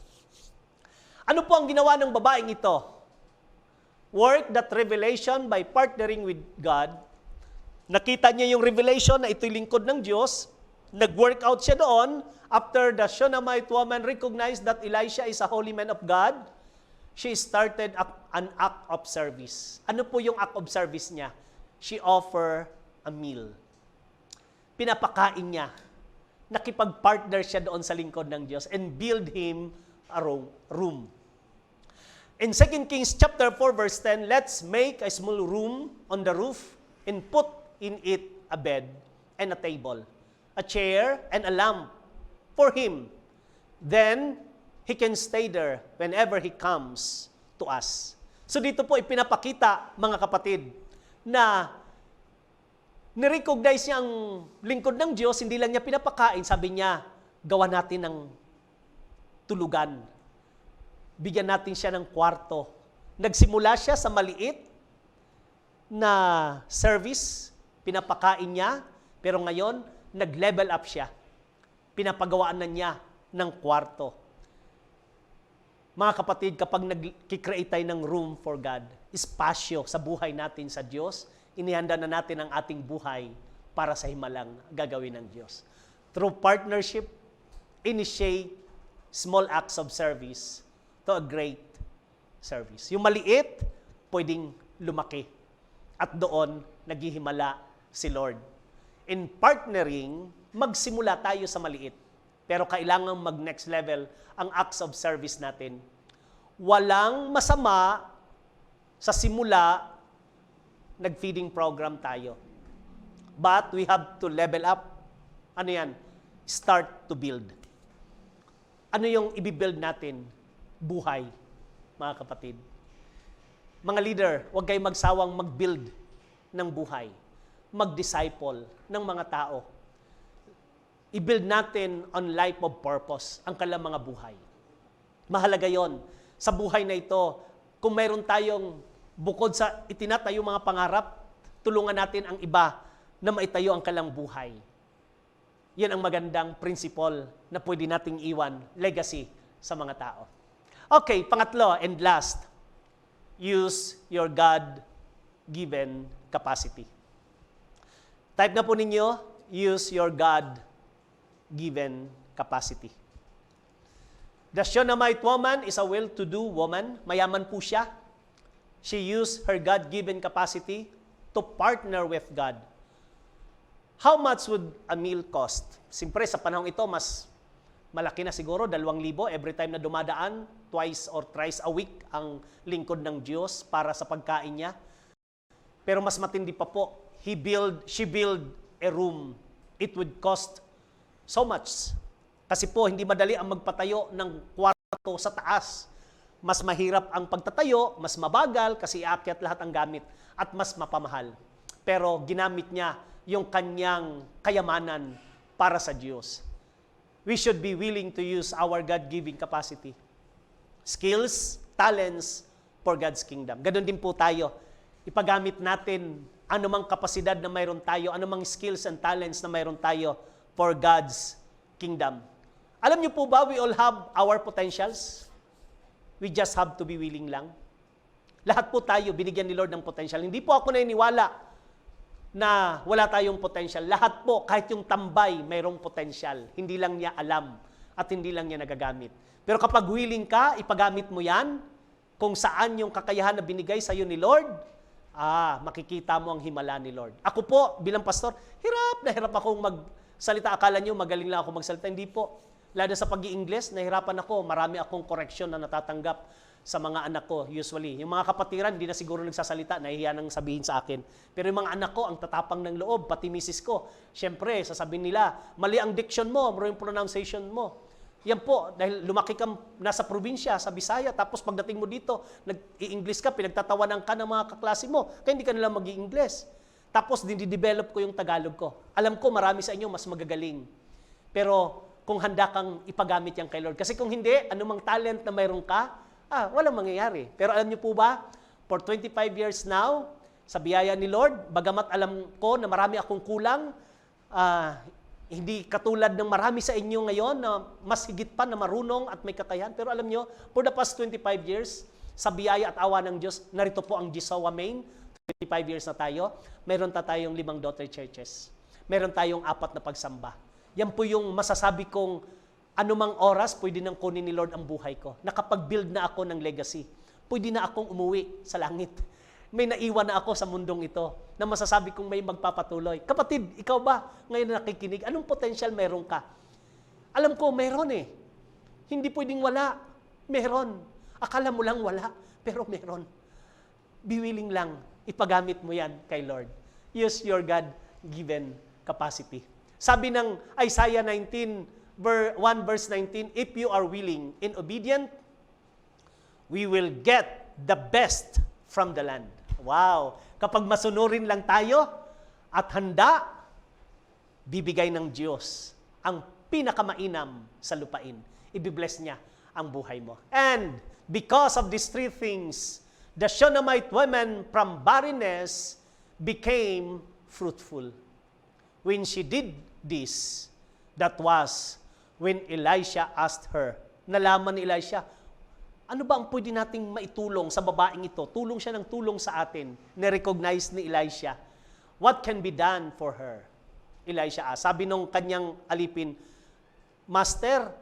Ano po ang ginawa ng babaeng ito? Work that revelation by partnering with God. Nakita niya yung revelation na ito'y lingkod ng Diyos. Nag-work out siya doon. After the Shunammite woman recognized that Elisha is a holy man of God, she started an act of service. Ano po yung act of service niya? She offered a meal. Pinapakain niya. Nakipag-partner siya doon sa lingkod ng Diyos and build him a room. In 2 Kings chapter 4 verse 10, let's make a small room on the roof and put in it a bed and a table, a chair and a lamp for him. Then he can stay there whenever he comes to us. So dito po ipinapakita, mga kapatid, na nirecognize niya ang lingkod ng Diyos, hindi lang niya pinapakain, sabi niya, gawa natin ng tulugan. Bigyan natin siya ng kwarto. Nagsimula siya sa maliit na service, pinapakain niya, pero ngayon, nag-level up siya. Pinapagawaan na niya ng kwarto. Mga kapatid, kapag nag-create tayo ng room for God, espasyo sa buhay natin sa Diyos, inihanda na natin ang ating buhay para sa himalang gagawin ng Diyos. Through partnership, initiate small acts of service to a great service. Yung maliit, pwedeng lumaki. At doon, naghihimala si Lord. In partnering, magsimula tayo sa maliit. Pero kailangan mag-next level ang acts of service natin. Walang masama sa simula, nag-feeding program tayo. But we have to level up. Ano yan? Start to build. Ano yung i-build natin? Buhay, mga kapatid. Mga leader, huwag kayong magsawang mag-build ng buhay. Mag-disciple ng mga tao. I-build natin on life of purpose ang kanilang mga buhay. Mahalaga yon. Sa buhay na ito, kung mayroon tayong bukod sa itinatayo mga pangarap, tulungan natin ang iba na maitayo ang kanilang buhay. Yan ang magandang principle na pwede nating iwan, legacy sa mga tao. Okay, pangatlo and last, use your God-given capacity. Type na po ninyo, use your God-given capacity. The Shunammite woman is a well-to-do woman. Mayaman po siya. She used her God-given capacity to partner with God. How much would a meal cost? Siyempre, sa panahon ito, mas malaki na siguro, 2,000 every time na dumadaan, twice or thrice a week ang lingkod ng Diyos para sa pagkain niya. Pero mas matindi pa po, she built a room. It would cost so much. Kasi po, hindi madali ang magpatayo ng kwarto sa taas. Mas mahirap ang pagtatayo, mas mabagal kasi aakyat lahat ang gamit at mas mapamahal. Pero ginamit niya yung kanyang kayamanan para sa Diyos. We should be willing to use our God-given capacity. Skills, talents for God's kingdom. Ganon din po tayo. Ipagamit natin anumang kapasidad na mayroon tayo, anumang skills and talents na mayroon tayo for God's kingdom. Alam niyo po ba, we all have our potentials? We just have to be willing lang. Lahat po tayo, binigyan ni Lord ng potential. Hindi po ako naniniwala na wala tayong potential. Lahat po, kahit yung tambay, mayroong potential. Hindi lang niya alam at hindi lang niya nagagamit. Pero kapag willing ka, ipagamit mo yan, kung saan yung kakayahan na binigay sa iyo ni Lord, makikita mo ang himala ni Lord. Ako po, bilang pastor, hirap akong magsalita. Akala niyo magaling lang ako magsalita. Hindi po. Lalo sa pag-i-Ingles, nahirapan ako. Marami akong correction na natatanggap. sa mga anak ko usually. Yung mga kapatiran, hindi na siguro nagsasalita, nahihiya nang sabihin sa akin. Pero yung mga anak ko, ang tatapang ng loob, pati misis ko, syempre, sasabihin nila, mali ang diction mo, mali yung pronunciation mo. Yan po, dahil lumaki ka nasa probinsya, sa Bisaya, tapos pagdating mo dito, nag-i-English ka, pinagtatawanan ka ng mga kaklase mo, kaya hindi ka nila mag-i-English. Tapos, dinide-develop ko yung Tagalog ko. Alam ko, marami sa inyo mas magagaling. Pero, kung handa kang ipagamit yan kay Lord. Kasi kung hindi, anumang talent na mayroon ka, walang mangyayari. Pero alam niyo po ba, for 25 years now, sa biyaya ni Lord, bagamat alam ko na marami akong kulang, hindi katulad ng marami sa inyo ngayon na mas higit pa na marunong at may kakayahan. Pero alam niyo, for the past 25 years, sa biyaya at awa ng Diyos, narito po ang Gisawa Main, 25 years na tayo, meron tayong 5 daughter churches. Meron tayong 4 na pagsamba. Yan po yung masasabi kong anumang oras, pwede nang kunin ni Lord ang buhay ko. Nakapag-build na ako ng legacy. Pwede na akong umuwi sa langit. May naiwan na ako sa mundong ito na masasabi kong may magpapatuloy. Kapatid, ikaw ba ngayon nakikinig? Anong potential meron ka? Alam ko, meron eh. Hindi pwedeng wala. Meron. Akala mo lang wala, pero meron. Be willing lang. Ipagamit mo yan kay Lord. Use your God-given capacity. Sabi ng Isaiah 1 verse 19, if you are willing and obedient, we will get the best from the land. Wow! Kapag masunurin lang tayo at handa, bibigay ng Diyos ang pinakamainam sa lupain. Ibibless niya ang buhay mo. And because of these 3 things, the Shunammite woman from barrenness became fruitful. When she did this, that was when Elisha asked her, nalaman ni Elisha, ano ba ang pwede nating maitulong sa babaeng ito? Tulong siya ng tulong sa atin. Nirecognize ni Elisha. What can be done for her? Elisha asked. Sabi nung kanyang alipin, Master,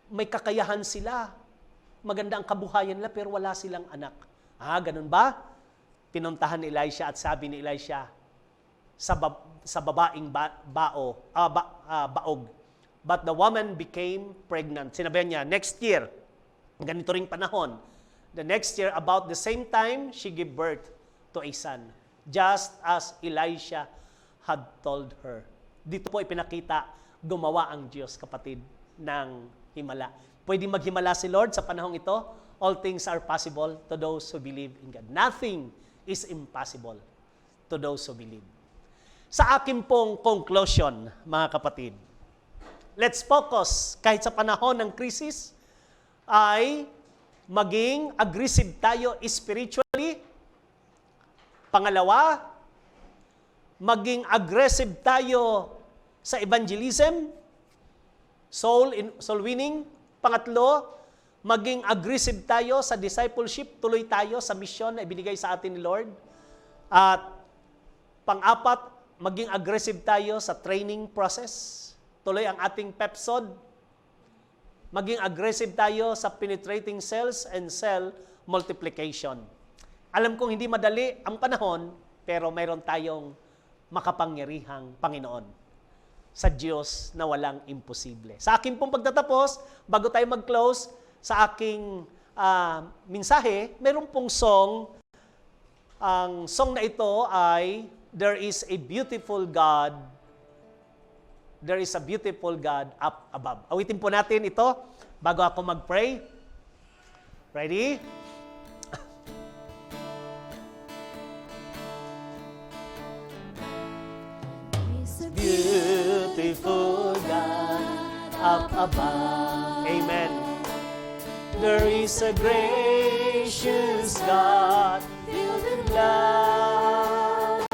may kakayahan sila. Maganda ang kabuhayan nila pero wala silang anak. Ganun ba? Pinuntahan ni Elisha at sabi ni Elisha, sa babaeng baog. But the woman became pregnant. Sinabihan niya, next year, ganito ring panahon, the next year, about the same time, she gave birth to a son. Just as Elisha had told her. Dito po ipinakita, gumawa ang Diyos, kapatid, ng himala. Pwede maghimala si Lord sa panahong ito. All things are possible to those who believe in God. Nothing is impossible to those who believe. Sa akin pong conclusion, mga kapatid, let's focus, kahit sa panahon ng krisis, ay maging aggressive tayo spiritually. Pangalawa, maging aggressive tayo sa evangelism, soul winning. Pangatlo, maging aggressive tayo sa discipleship, tuloy tayo sa mission na ibinigay sa atin ni Lord. At pang-apat, maging aggressive tayo sa training process. Tuloy ang ating PEPSOD. Maging aggressive tayo sa penetrating cells and cell multiplication. Alam kong hindi madali ang panahon, pero mayroon tayong makapangyarihang Panginoon sa Diyos na walang imposible. Sa akin pong pagtatapos, bago tayo mag-close sa aking mensahe, mayroon pong song. Ang song na ito ay There is a beautiful God. There is a beautiful God up above. Awitin po natin ito bago ako mag-pray. Ready? Beautiful God up above. Amen. There is a gracious God filled with love.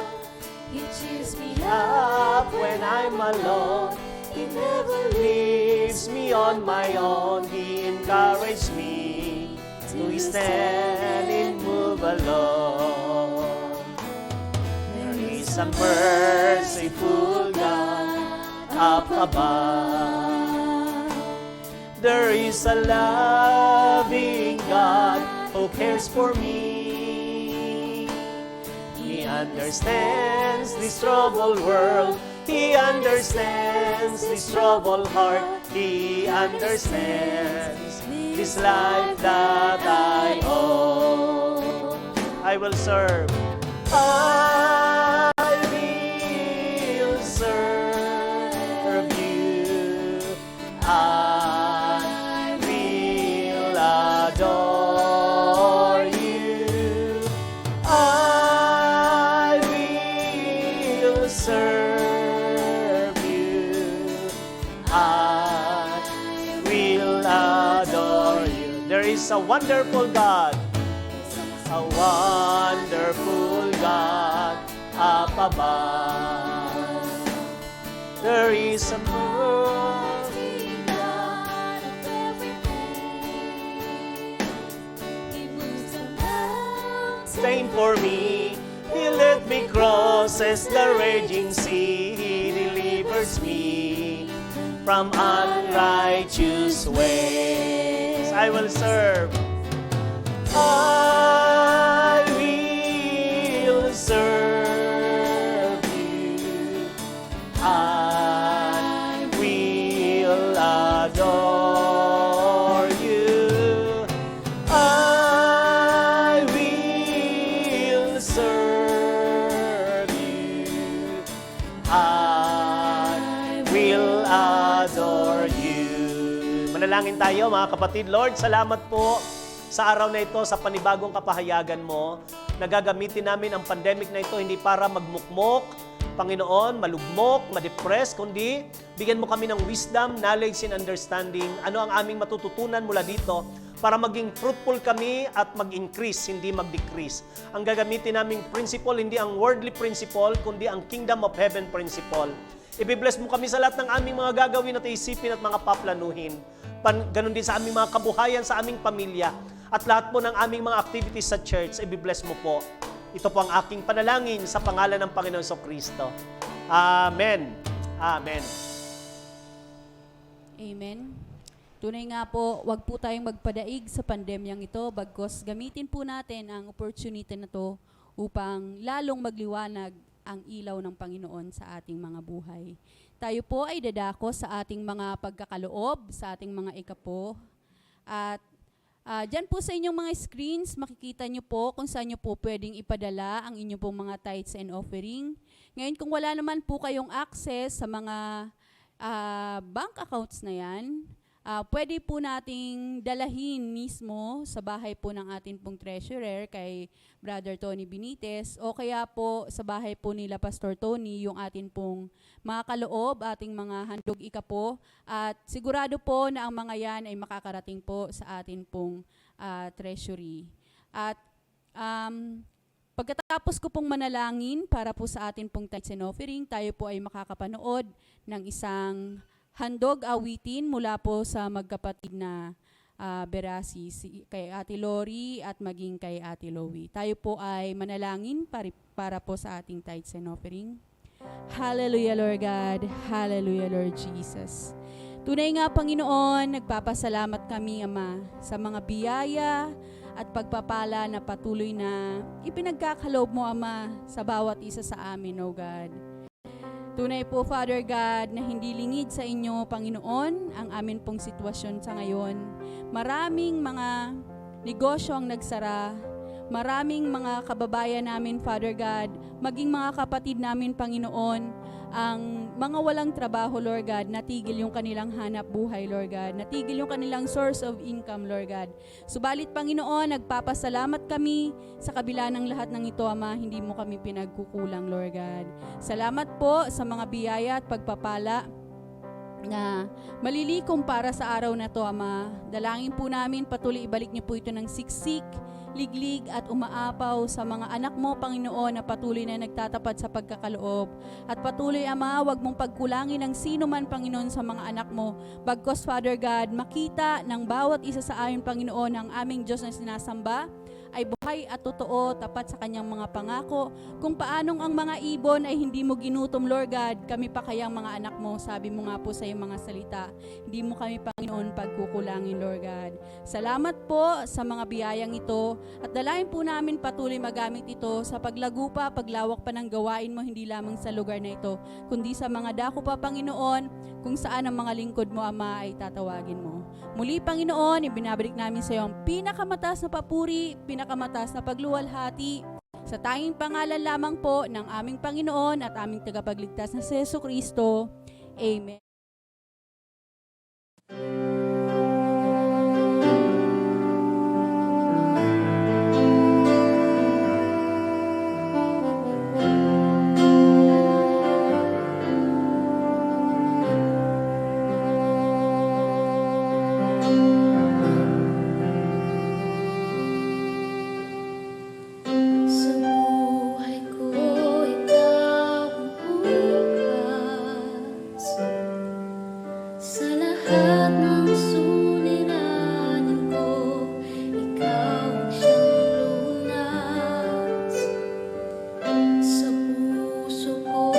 He cheers me Up when I'm alone, He never leaves me on my own. He encouraged me to stand and move alone. There is a merciful God up above. There is a loving God who cares for me. He understands this troubled world. He understands understands this troubled heart. He understands this life that I owe. I will serve. I will serve you. I will adore you. I will serve you. I will adore you. There is a wonderful God. A wonderful God up above. There is a mighty God of every place. He moves the mountain for me. He let me cross as the raging sea. He delivers me from unrighteous ways. I will serve. I will serve you. I will adore you. I will serve you. I will adore you. Manalangin tayo mga kapatid. Lord, salamat po sa araw na ito, sa panibagong kapahayagan mo. Nagagamitin namin ang pandemic na ito hindi para magmukmok, Panginoon, malugmok, madepress, kundi bigyan mo kami ng wisdom, knowledge, and understanding. Ano ang aming matututunan mula dito para maging fruitful kami at mag-increase, hindi mag-decrease. Ang gagamitin naming principle, hindi ang worldly principle, kundi ang kingdom of heaven principle. Ibibless mo kami sa lahat ng aming mga gagawin at isipin at mga paplanuhin. Ganon din sa aming mga kabuhayan, sa aming pamilya. At lahat po ng aming mga activities sa church, i-bless mo po. Ito po ang aking panalangin sa pangalan ng Panginoon Kristo. Amen. Amen. Amen. Tunay nga po, wag po tayong magpadaig sa pandemyang ito, bagkos gamitin po natin ang opportunity na to upang lalong magliwanag ang ilaw ng Panginoon sa ating mga buhay. Tayo po ay dadako sa ating mga pagkakaloob, sa ating mga ikapo, at dyan po sa inyong mga screens, makikita nyo po kung saan nyo po pwedeng ipadala ang inyong pong mga tithes and offering. Ngayon, kung wala naman po kayong access sa mga bank accounts na yan, pwede po nating dalahin mismo sa bahay po ng ating pong treasurer kay Brother Tony Benitez o kaya po sa bahay po nila Pastor Tony yung ating pong mga kaloob, ating mga handog ikapo at sigurado po na ang mga yan ay makakarating po sa ating pong treasury. At pagkatapos ko pong manalangin para po sa ating pong tithes and offering, tayo po ay makakapanood ng isang handog awitin mula po sa magkapatid na Berasi, kay Ate Lori at maging kay Ate Lowie. Tayo po ay manalangin para po sa ating tithes and offering. Hallelujah, Lord God. Hallelujah, Lord Jesus. Tunay nga, Panginoon, nagpapasalamat kami, Ama, sa mga biyaya at pagpapala na patuloy na ipinagkakaloob mo, Ama, sa bawat isa sa amin, O God. Tunay po, Father God, na hindi lingid sa inyo, Panginoon, ang amin pong sitwasyon sa ngayon. Maraming mga negosyo ang nagsara, maraming mga kababayan namin, Father God, maging mga kapatid namin, Panginoon, ang mga walang trabaho, Lord God, natigil yung kanilang hanap buhay, Lord God, natigil yung kanilang source of income, Lord God. Subalit, Panginoon, nagpapasalamat kami sa kabila ng lahat ng ito, Ama, hindi mo kami pinagkukulang, Lord God. Salamat po sa mga biyaya at pagpapala na malilikom para sa araw na to, Ama. Dalangin po namin, patuloy ibalik niyo po ito ng siksik, liglig at umaapaw sa mga anak mo, Panginoon, na patuloy na nagtatapat sa pagkakaloob. At patuloy, Ama, wag mong pagkulangin ng sino man, Panginoon, sa mga anak mo. Bagkos, Father God, makita ng bawat isa sa amin, Panginoon, ang aming Diyos na sinasamba ay buhay at totoo, tapat sa kanyang mga pangako. Kung paanong ang mga ibon ay hindi mo ginutom, Lord God, kami pa kayang mga anak mo. Sabi mo nga po sa iyong mga salita, hindi mo kami, Panginoon, pagkukulangin, Lord God. Salamat po sa mga biyayang ito at dalayan po namin patuloy magamit ito sa paglago pa, paglawak pa ng gawain mo, hindi lamang sa lugar na ito, kundi sa mga dako pa, Panginoon, kung saan ang mga lingkod mo, Ama, ay tatawagin mo. Muli, Panginoon, ibinabalik namin sa iyo ang pinakamataas na papuri, pinakamataas na pagluwalhati, sa tanging pangalan lamang po ng aming Panginoon at aming tagapagligtas na si Jesucristo. Amen. Sa buhay ko, ikaw ang bukas. Sa lahat ng suliranin ko, ikaw ang siyang lunas. Sa puso ko,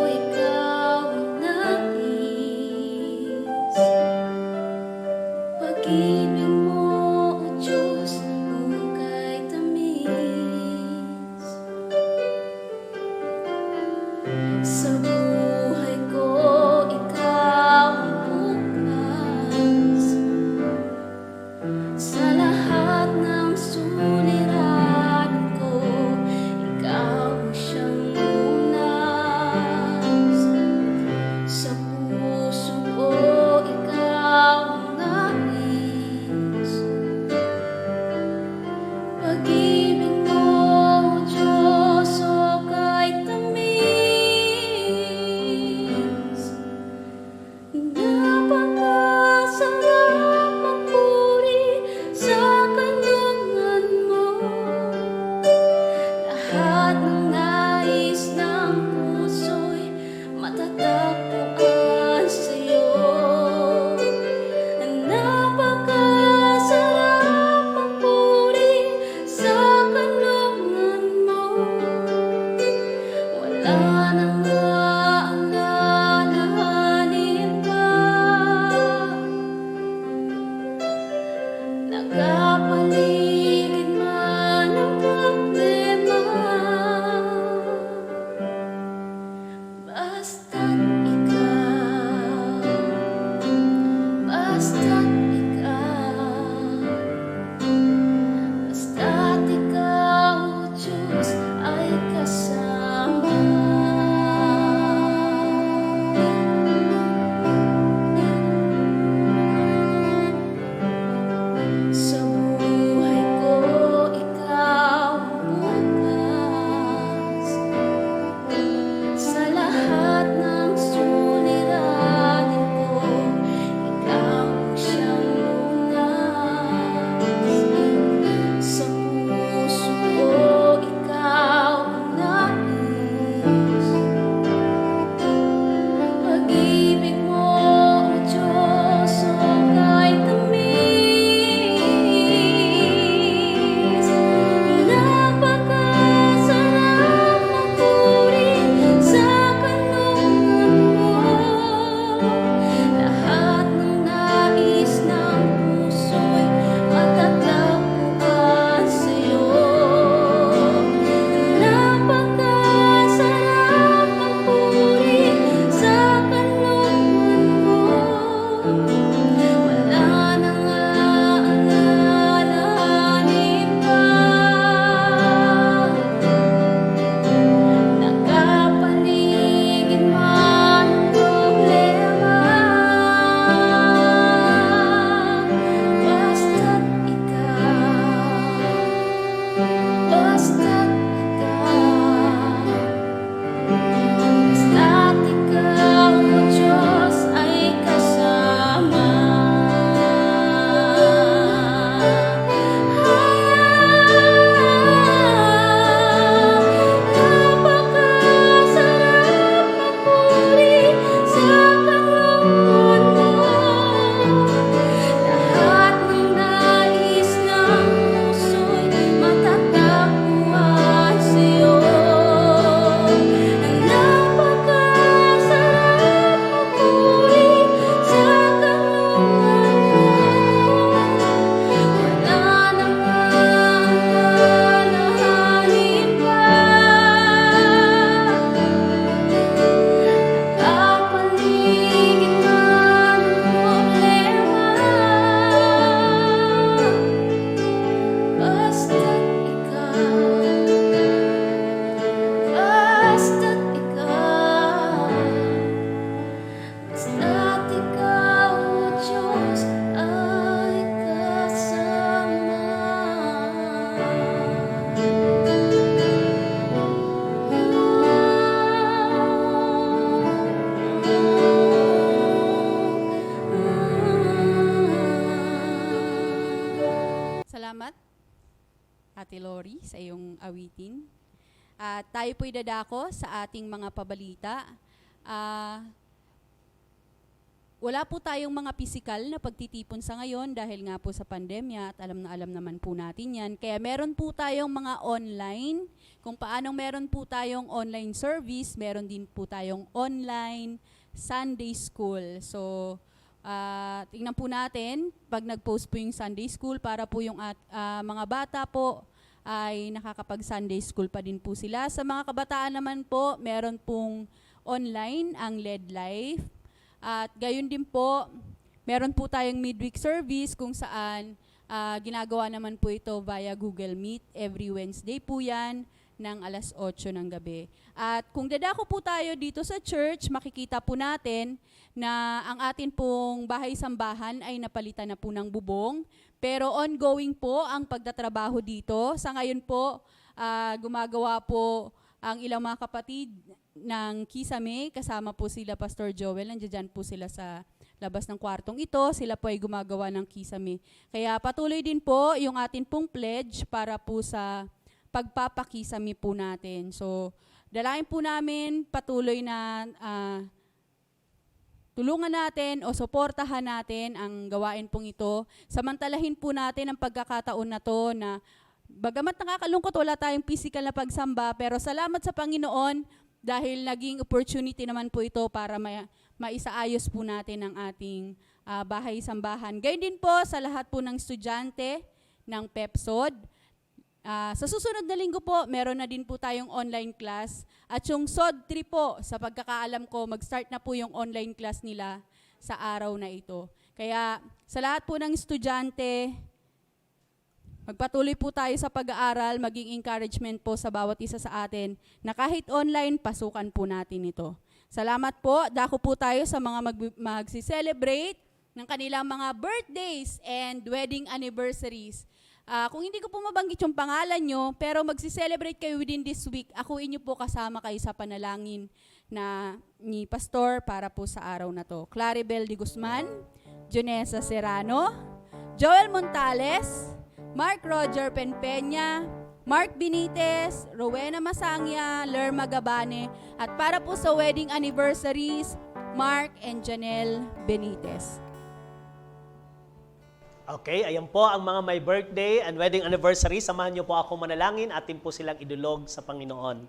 ikaw ang nais. Pag-ibig mo, O Diyos, hukay tamis. Sa buhay ko, ikaw ang bukas. Ate Lori, sa iyong awitin. At tayo po'y dadako sa ating mga pabalita. Wala po tayong mga pisikal na pagtitipon sa ngayon dahil nga po sa pandemya at alam na alam naman po natin yan. Kaya meron po tayong mga online. Kung paanong meron po tayong online service, meron din po tayong online Sunday School. So, tingnan po natin, pag nag-post po yung Sunday School, para po yung mga bata po ay nakakapag-Sunday School pa din po sila. Sa mga kabataan naman po, meron pong online ang LED Life. At gayon din po, meron po tayong midweek service kung saan ginagawa naman po ito via Google Meet. Every Wednesday po yan ng alas 8 ng gabi. At kung dadako po tayo dito sa church, makikita po natin na ang atin pong bahay-sambahan ay napalitan na po ng bubong. Pero ongoing po ang pagtatrabaho dito. Sa ngayon po, gumagawa po ang ilang mga kapatid ng Kisame, kasama po sila Pastor Joel, nandiyan po sila sa labas ng kwartong ito, sila po ay gumagawa ng Kisame. Kaya patuloy din po yung atin pong pledge para po sa pagpapakisame po natin. So, dalangin po namin patuloy na tulungan natin o suportahan natin ang gawain pong ito. Samantalahin po natin ang pagkakataon na to na bagamat nakakalungkot, wala tayong physical na pagsamba, pero salamat sa Panginoon dahil naging opportunity naman po ito para maisaayos po natin ang ating bahay-sambahan. Gayun din po sa lahat po ng estudyante ng PEPSOD. Sa susunod na linggo po, meron na din po tayong online class. At yung SOD 3 po, sa pagkakaalam ko, mag-start na po yung online class nila sa araw na ito. Kaya sa lahat po ng estudyante, magpatuloy po tayo sa pag-aaral, maging encouragement po sa bawat isa sa atin na kahit online, pasukan po natin ito. Salamat po. Dako po tayo sa mga magsi-celebrate ng kanilang mga birthdays and wedding anniversaries. Kung hindi ko po mabanggit yung pangalan nyo, pero magsi-celebrate kayo within this week, akuin nyo po kasama kayo sa panalangin ni Pastor para po sa araw na to. Claribel de Guzman, Jonesa Serrano, Joel Montales, Mark Roger Penpeña, Mark Benitez, Rowena Masangya, Lerma Gabane, at para po sa wedding anniversaries, Mark and Janelle Benitez. Okay, ayan po ang mga may birthday and wedding anniversary. Samahan niyo po ako manalangin, atin po silang idulog sa Panginoon.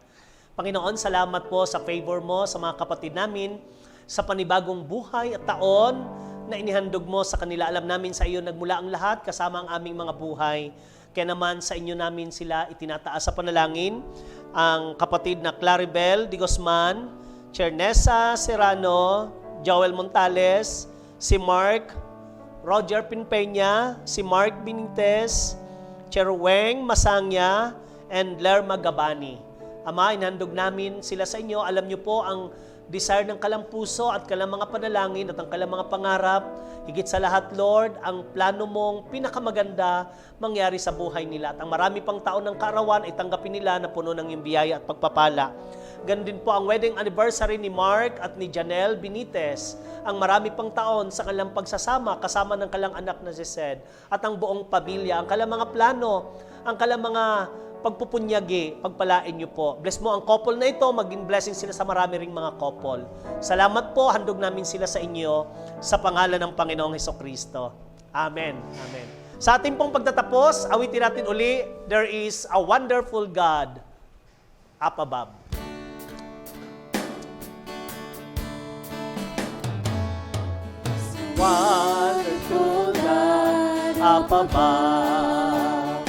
Panginoon, salamat po sa favor mo sa mga kapatid namin, sa panibagong buhay at taon na inihandog mo sa kanila. Alam namin sa iyo nagmula ang lahat, kasama ang aming mga buhay. Kaya naman sa inyo namin sila itinataas sa panalangin. Ang kapatid na Claribel de Guzman, Chernesa Serrano, Joel Montales, si Mark Roger Pinpeña, si Mark Benitez, Cherweng Masangya, and Lerma Gabani. Ama, inhandog namin sila sa inyo. Alam niyo po ang desire ng kalang puso at kalang mga panalangin at ang kalang mga pangarap. Higit sa lahat, Lord, ang plano mong pinakamaganda mangyari sa buhay nila. At ang marami pang taon ng kaarawan ay tanggapin nila na puno ng iyong biyaya at pagpapala. Ganon din po ang wedding anniversary ni Mark at ni Janelle Benitez. Ang marami pang taon sa kanilang pagsasama, kasama ng kalang anak na si Sed, at ang buong pamilya, ang kalang mga plano, ang kalang mga pagpupunyagi, pagpalain niyo po. Bless mo ang couple na ito, maging blessing sila sa marami ring mga couple. Salamat po, handog namin sila sa inyo sa pangalan ng Panginoong Hesukristo. Amen. Amen. Sa ating pong pagtatapos, awitin natin uli, There is a Wonderful God up above. Wonderful God up above.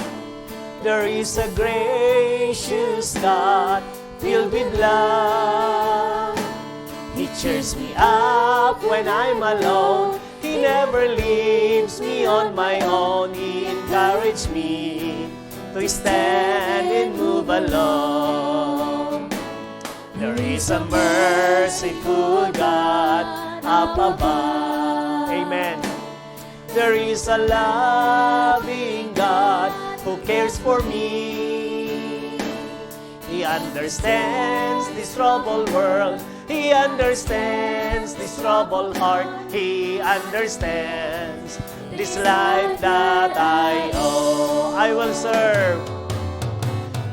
There is a gracious God filled with love. He cheers me up when I'm alone. He never leaves me on my own. He encourages me to stand and move along. There is a merciful God up above. Amen. There is a loving God who cares for me. He understands this troubled world. He understands this troubled heart. He understands this life that I owe. I will serve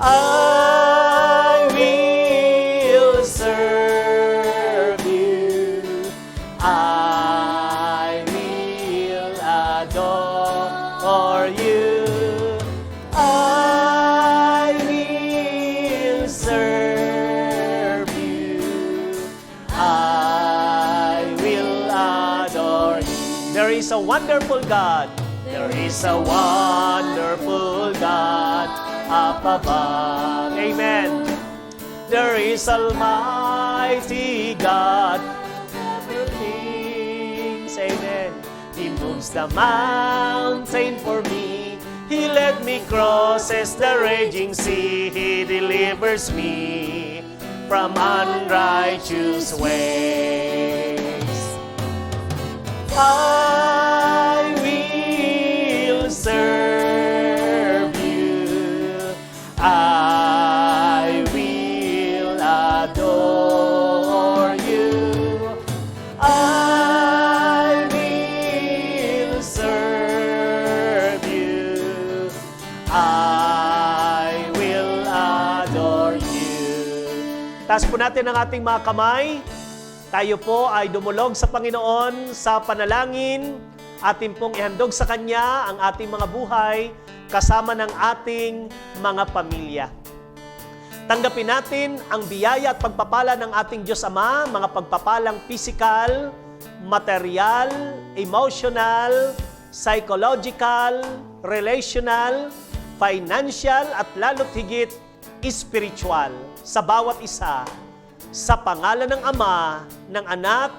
I will serve you. I will adore you. I will serve you. I will adore you. There is a wonderful God. There is a wonderful God up above. Amen. There is Almighty God. Everything. Amen. He moves the mountain for me. He let me cross the raging sea. He delivers me from unrighteous ways. I will serve you. I will adore you. I will serve you. I will adore you. Taas po natin ang ating mga kamay. Tayo po ay dumulog sa Panginoon sa panalangin. Atin pong ihandog sa Kanya ang ating mga buhay kasama ng ating mga pamilya. Tanggapin natin ang biyaya at pagpapala ng ating Diyos Ama, mga pagpapalang physical, material, emotional, psychological, relational, financial, at lalo't higit spiritual sa bawat isa. Sa pangalan ng Ama, ng Anak,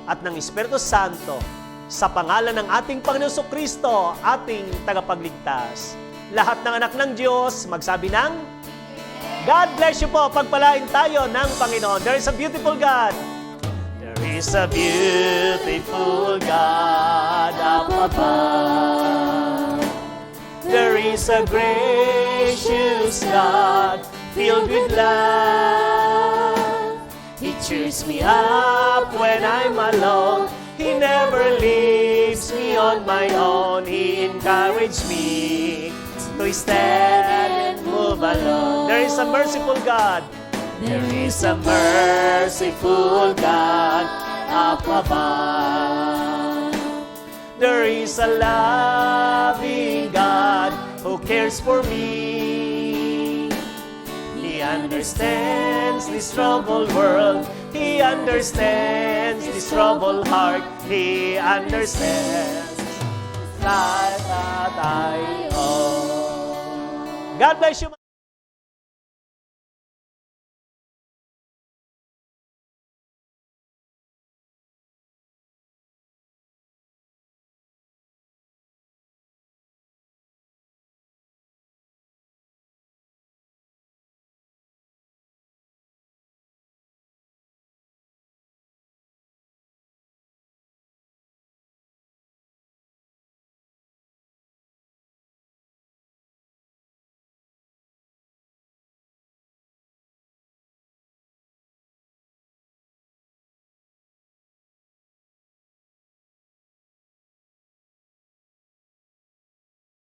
at ng Espiritu Santo, sa pangalan ng ating Panginoon Jesucristo, ating tagapagligtas. Lahat ng anak ng Diyos, magsabi ng, God bless you po. Pagpalain tayo ng Panginoon. There is a beautiful God. There is a beautiful God up above. There is a gracious God filled with love. He cheers me up when I'm alone. He never leaves me on my own. He encourages me to stand and move along. There is a merciful God. There is a merciful God up above. There is a loving God who cares for me. He understands this troubled world. He understands this troubled heart. He understands that I own. God bless you.